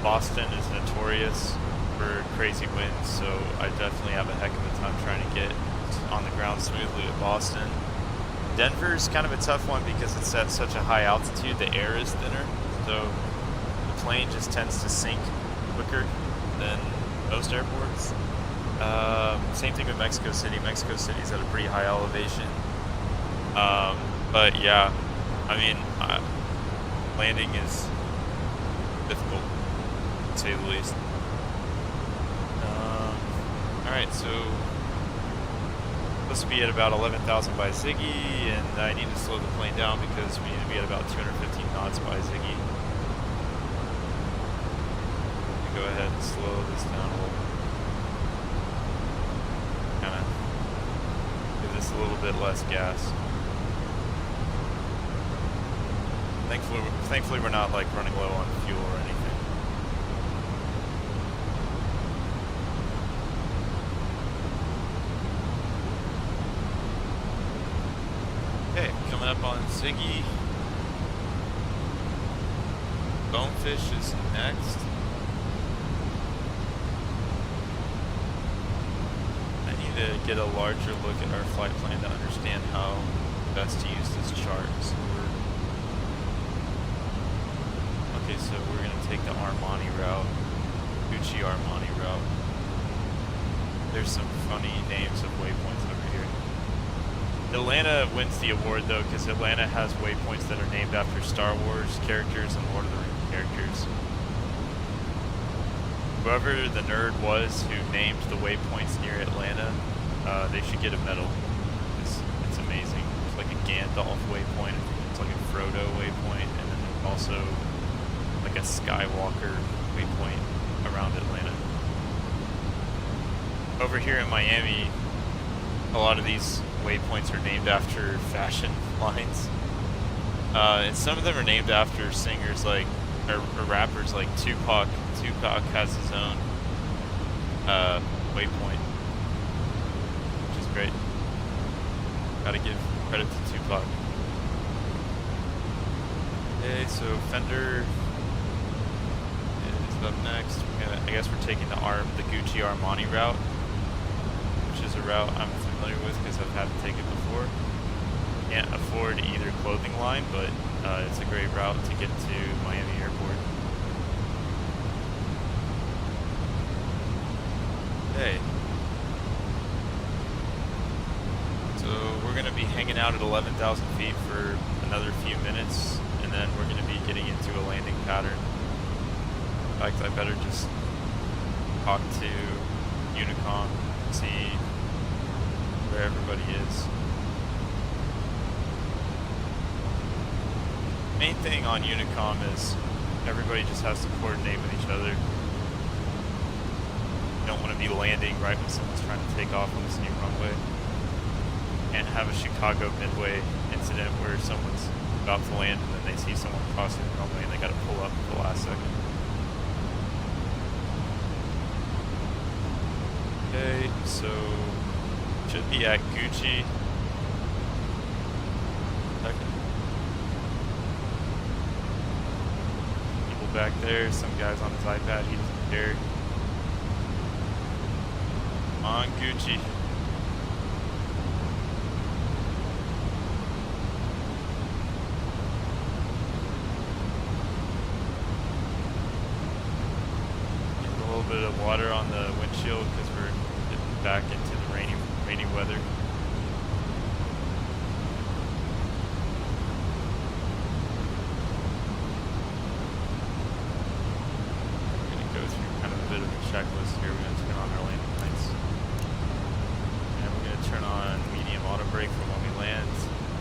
Boston is notorious for crazy winds, so I definitely have a heck of a time trying to get on the ground smoothly at Boston. Denver's kind of a tough one because it's at such a high altitude, the air is thinner, so the plane just tends to sink quicker than most airports. Same thing with Mexico City. Mexico City's at a pretty high elevation. But yeah, I mean, landing is difficult, to say the least. Alright, so supposed to be at about 11,000 by Ziggy, and I need to slow the plane down because we need to be at about 215 knots by Ziggy. Go ahead and slow this down a little. Kind of give this a little bit less gas. Thankfully we're not like running low on fuel or anything. Okay, coming up on Ziggy. Bonefish is next. To get a larger look at our flight plan to understand how best to use this chart. So we're going to take the Armani route, Gucci Armani route. There's some funny names of waypoints over here. Atlanta wins the award though, because Atlanta has waypoints that are named after Star Wars characters and Lord of the Rings characters. Whoever the nerd was who named the waypoints near Atlanta, they should get a medal. It's amazing. It's like a Gandalf waypoint, it's like a Frodo waypoint, and then also like a Skywalker waypoint around Atlanta. Over here in Miami, a lot of these waypoints are named after fashion lines. And some of them are named after singers like, or rappers like Tupac. Tupac has his own waypoint, which is great. Gotta give credit to Tupac. Okay, so Fender is up next. I guess we're taking the Gucci Armani route, which is a route I'm familiar with because I've had to take it before. Can't afford either clothing line, but it's a great route to get to Miami Airport. Okay. So we're going to be hanging out at 11,000 feet for another few minutes, and then we're going to be getting into a landing pattern. In fact, I better just talk to Unicom and see where everybody is. Main thing on Unicom is everybody just has to coordinate with each other. You don't want to be landing right when someone's trying to take off on this new runway. And have a Chicago Midway incident where someone's about to land and then they see someone crossing the runway and they got to pull up at the last second. Okay, so should be at Gucci. back there. Some guy's on his iPad. He doesn't care. Come on, Gucci. Getting a little bit of water on the windshield because we're getting back into the rainy weather. Checklist here. We're going to turn on our landing lights. And we're going to turn on medium auto brake for when we land.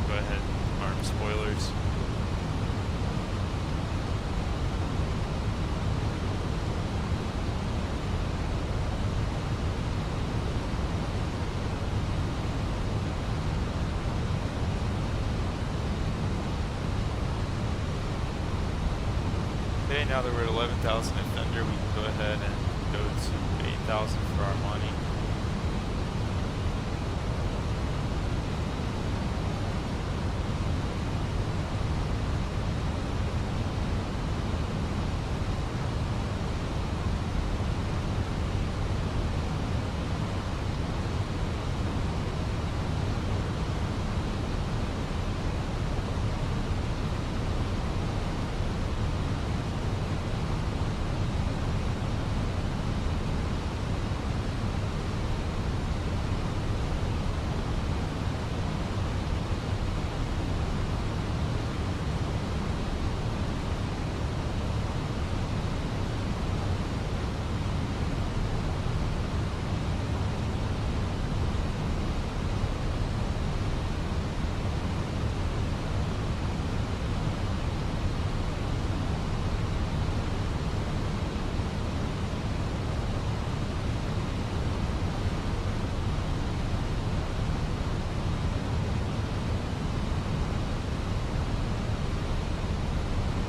Go ahead and arm spoilers. Okay, now that we're at 11,000 in Thunder, we can go ahead and go to 8,000 for Armani.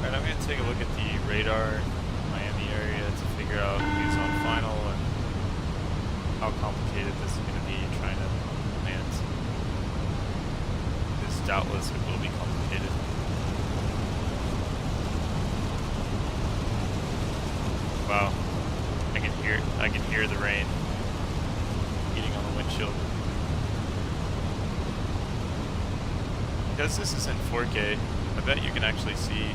Alright, I'm going to take a look at the radar Miami area to figure out who's on final and how complicated this is going to be trying to land. Because doubtless it will be complicated. Wow, I can hear the rain beating on the windshield. Because this is in 4K, I bet you can actually see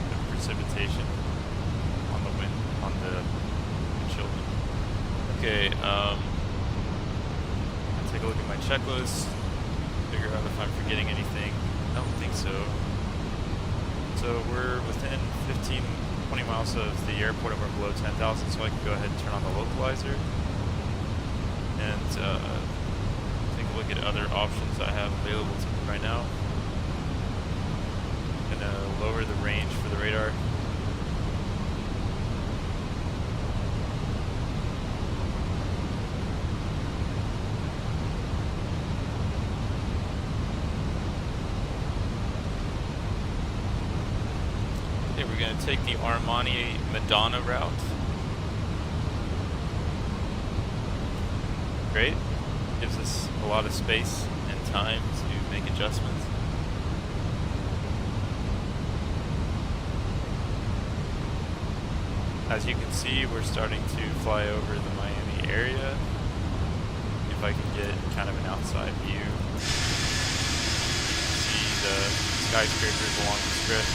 the precipitation on the windshield. Okay, take a look at my checklist, figure out if I'm forgetting anything. I don't think so. So we're within 15-20 miles of the airport and we're below 10,000, so I can go ahead and turn on the localizer and take a look at other options I have available to me right now. I'm gonna lower the range for the radar. Okay, we're gonna take the Armani Madonna route. Great. Gives us a lot of space and time to make adjustments. As you can see, we're starting to fly over the Miami area. If I can get kind of an outside view. See the skyscrapers along the strip.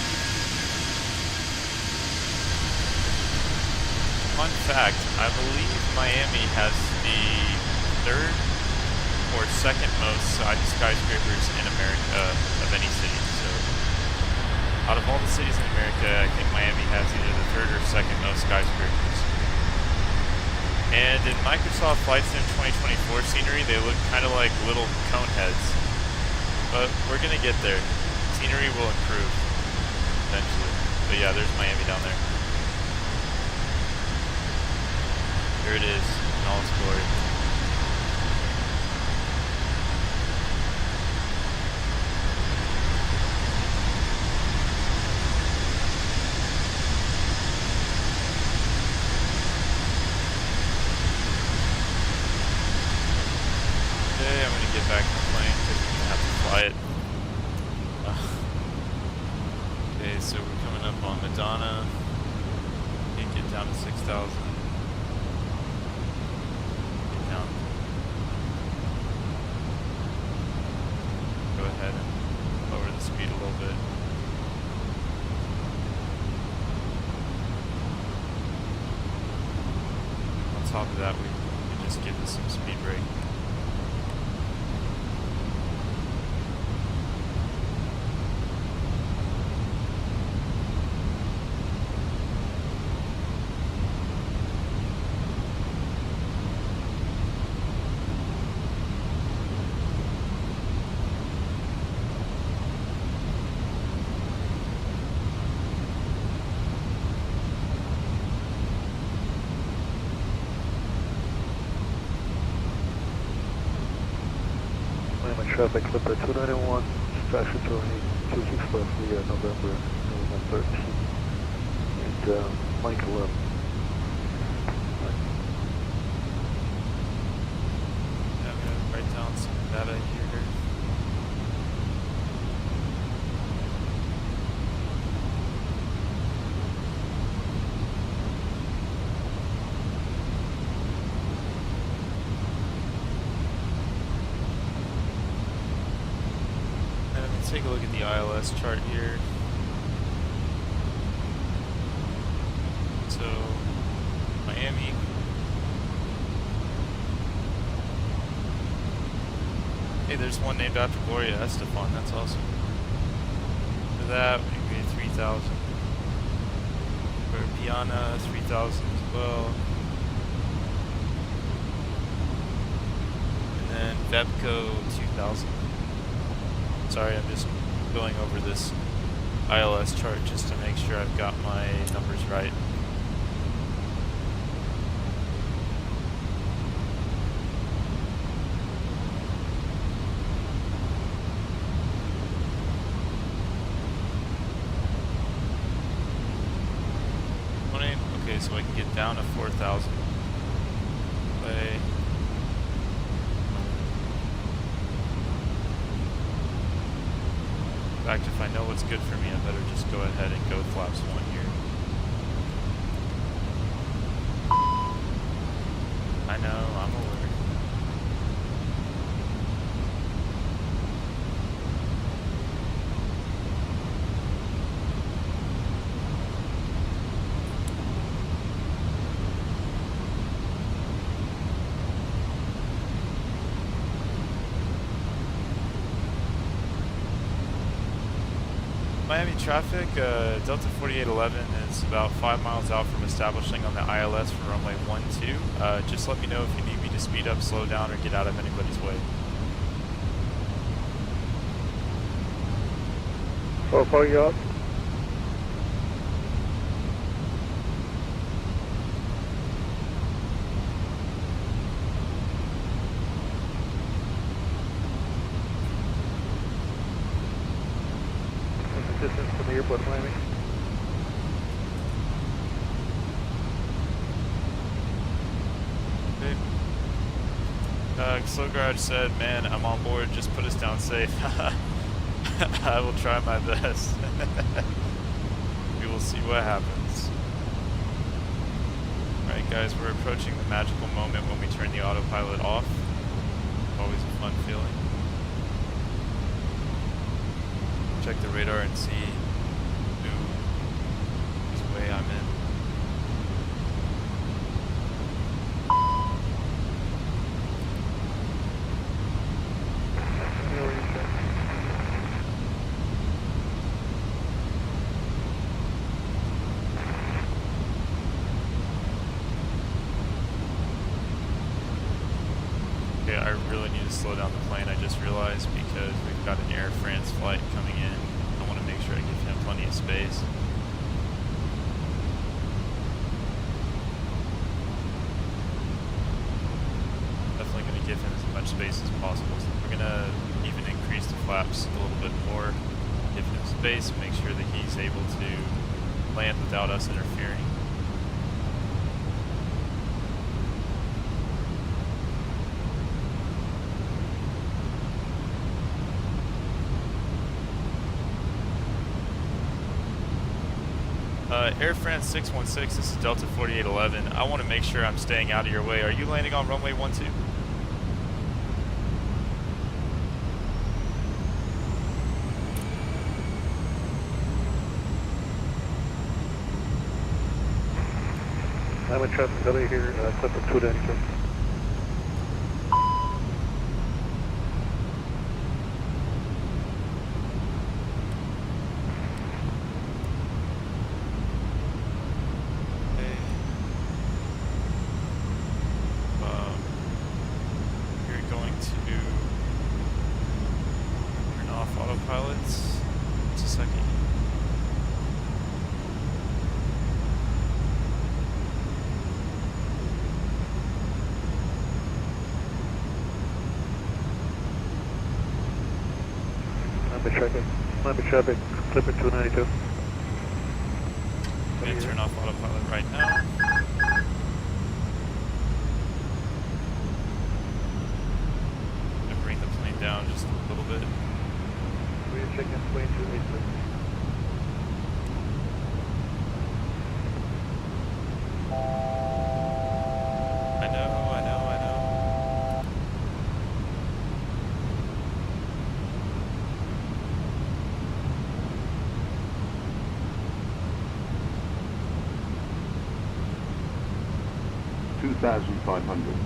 Fun fact, I believe Miami has the third or second most skyscrapers in America of any city. So, out of all the cities in America, I think Miami has either the third or second most skyscrapers. And in Microsoft Flight Sim 2024 scenery, they look kind of like little cone heads. But we're gonna get there. Scenery will improve eventually. But yeah, there's Miami down there. Here it is in all its glory. Okay, I'm gonna get back in the plane because we're gonna have to fly it. Okay, so we're coming up on Madonna. get down to 6,000. Get down. Go ahead and lower the speed a little bit. On top of that, we can just give this some speed brake. Traffic Clipper 291, Distraction Tony 26 left via November 13, and Mike 11. Yeah, I'm gonna write down some data here. Take a look at the ILS chart here. So, Miami. Hey, there's one named after Gloria Estefan. That's awesome. For that, we get 3,000. For Piana, 3,000 as well. And then Vepco, 2,000. Sorry, I'm just going over this ILS chart just to make sure I've got my numbers right. Okay, so I can get down to 4,000. Play. In fact, if I know what's good for me, I better just go ahead and go flaps 1 here. I know, I'm aware. Miami traffic, Delta 4811 is about 5 miles out from establishing on the ILS for runway 12. Just let me know if you need me to speed up, slow down, or get out of anybody's way. 4 yards. Distance from the airport of Miami. Slow Garage said, man, I'm on board, just put us down safe. I will try my best. We will see what happens. Alright guys, we're approaching the magical moment when we turn the autopilot off. Always a fun feeling. Check the radar and see whose way I'm in. Okay, I really need to slow down the plane, I just realized, because we've got an Air France flight coming in. I want to make sure I give him plenty of space. Definitely going to give him as much space as possible. So we're going to even increase the flaps a little bit more, give him space, make sure that he's able to land without us interfering. Air France 616, this is Delta 4811. I want to make sure I'm staying out of your way. Are you landing on runway 12? I'm in traffic delay here, clip of 292. You're going to turn off autopilots. Just a second. I'm in traffic, clip of 292. I'm going to turn off autopilot right now. I'm going to bring the plane down just a little bit. We're checking plane 286. I know. 2,500.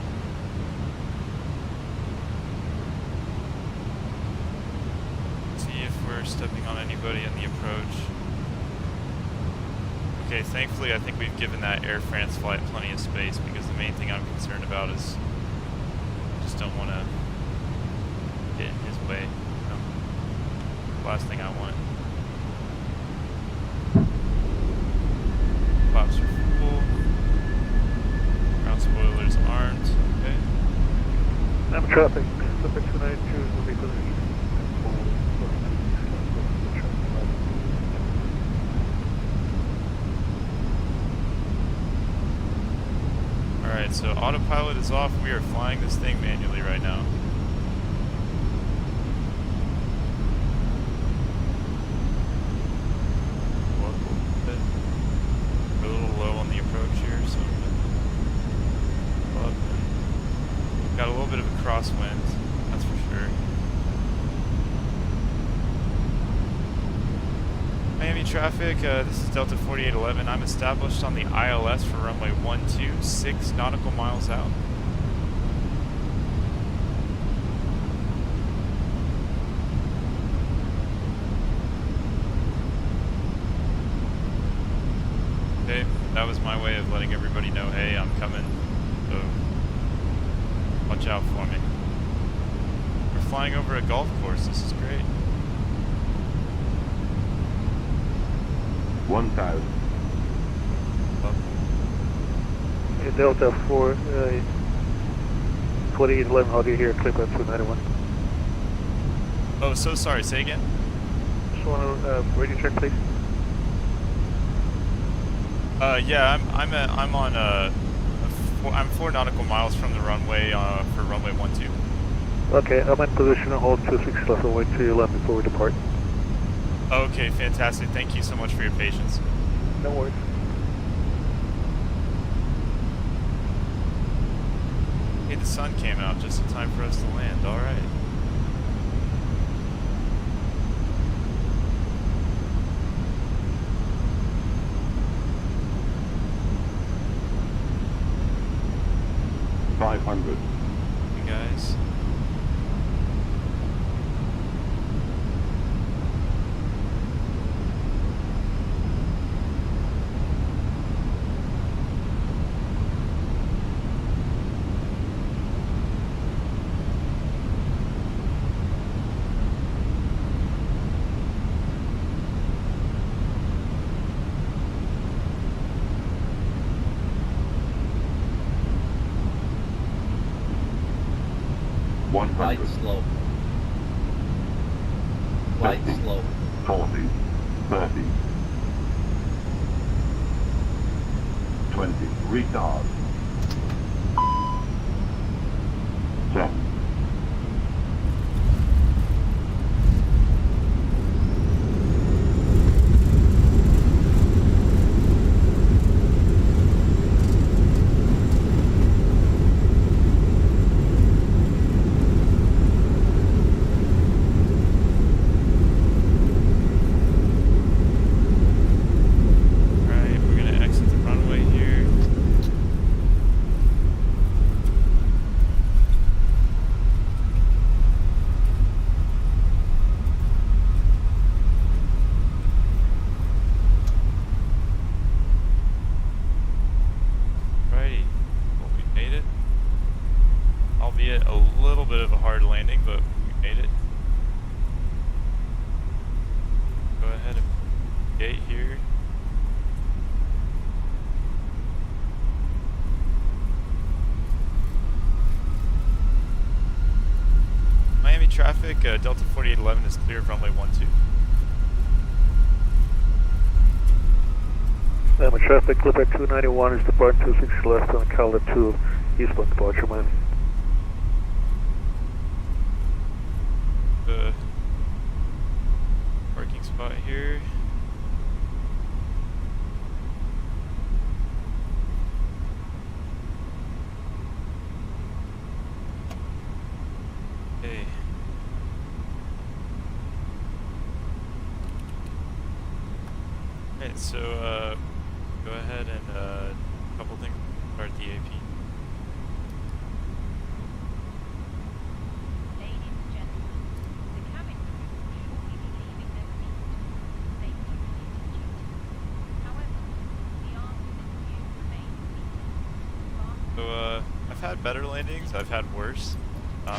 See if we're stepping on anybody in the approach. Okay, thankfully I think we've given that Air France flight plenty of space because the main thing I'm concerned about is I just don't want to get in his way. You know? Last thing I want. Flaps are full. Ground spoilers armed. Okay. I'm in traffic, clip of 292 will be positioned. Alright, so autopilot is off. We are flying this thing manually right now. We're a little low on the approach here, so up and got a little bit of a crosswind, that's for sure. Miami traffic, this is Delta 4811. I'm established on the ILS for runway 12, 6 nautical miles out. Okay, that was my way of letting everybody know, hey, I'm coming, so watch out for me. We're flying over a golf course, this is great. 1,000. Delta 4, 4811, how do you hear clip of 291? Oh, so sorry, say again? Just want to radio check, please. Yeah, I'm on I'm 4 nautical miles from the runway for runway 12. Okay, I'm in position to hold 26 left runway 211 before we depart. Okay, fantastic. Thank you so much for your patience. No worries. Hey, the sun came out just in time for us to land. All right. $500. You guys. Light slow. Light 50, slow. 40, 30, 20, retard. 10. traffic. Delta 4811 is clear of runway 12. My traffic, clip at 291 is departing 26 left on Cala 2, eastbound departure, Miami. The parking spot here. Okay. Alright, so go ahead and a couple things. Start the AP. So I've had better landings, I've had worse, but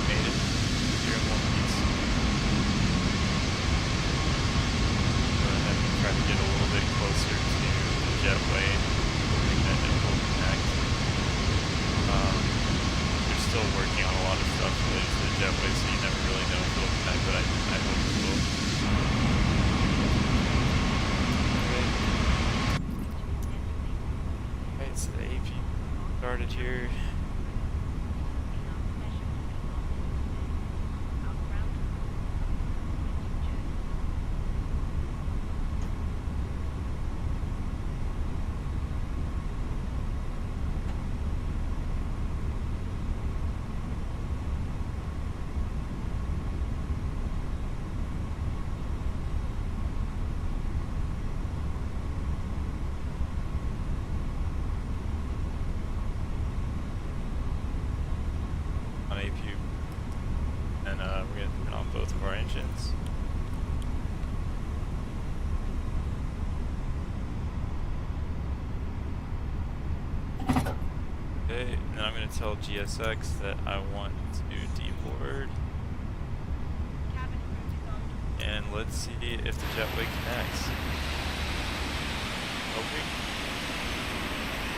made it here in one piece. Go ahead and try to get a little bit closer to the jetway, hoping that it will connect. They're still working on a lot of stuff related to the jetway, so you never really know if it'll connect, but I hope it will. Alright, so the AP started here. On APU, and we're going to turn on both of our engines. Okay, and then I'm going to tell GSX that I want to deboard. And let's see if the jetway connects. Hoping.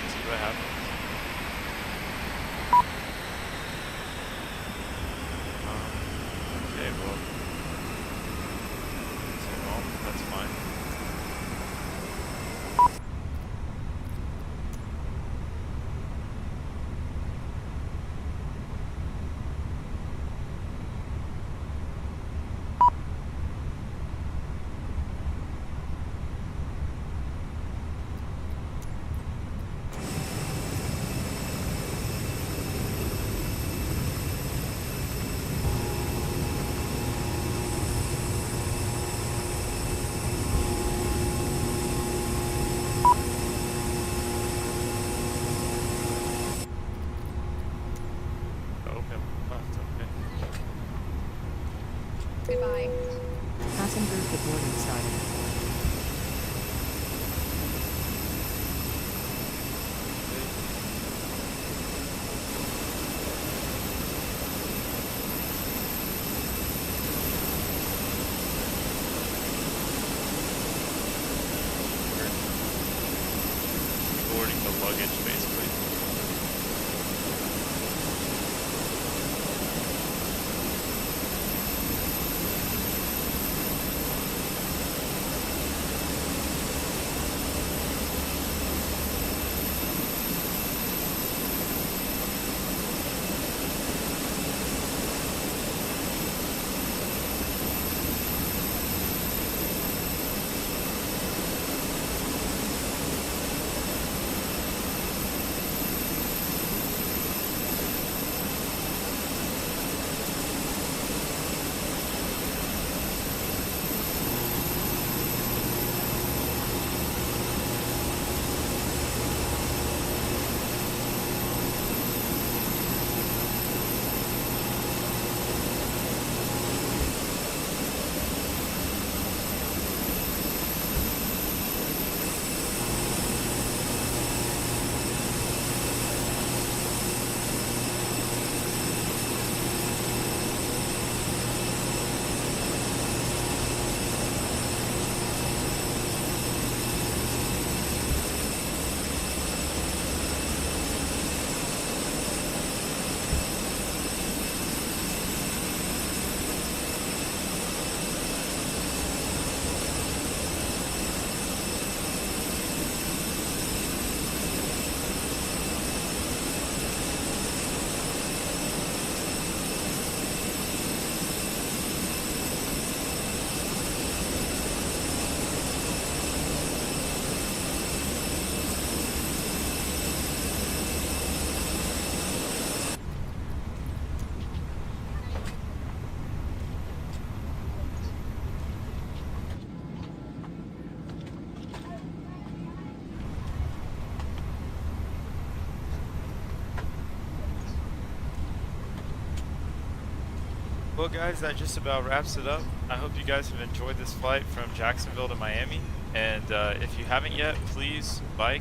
Let's see what happens. Okay, well, that's fine. Goodbye. Passengers deboarding started. Boarding the luggage, basically. Well guys, that just about wraps it up. I hope you guys have enjoyed this flight from Jacksonville to Miami. And if you haven't yet, please like,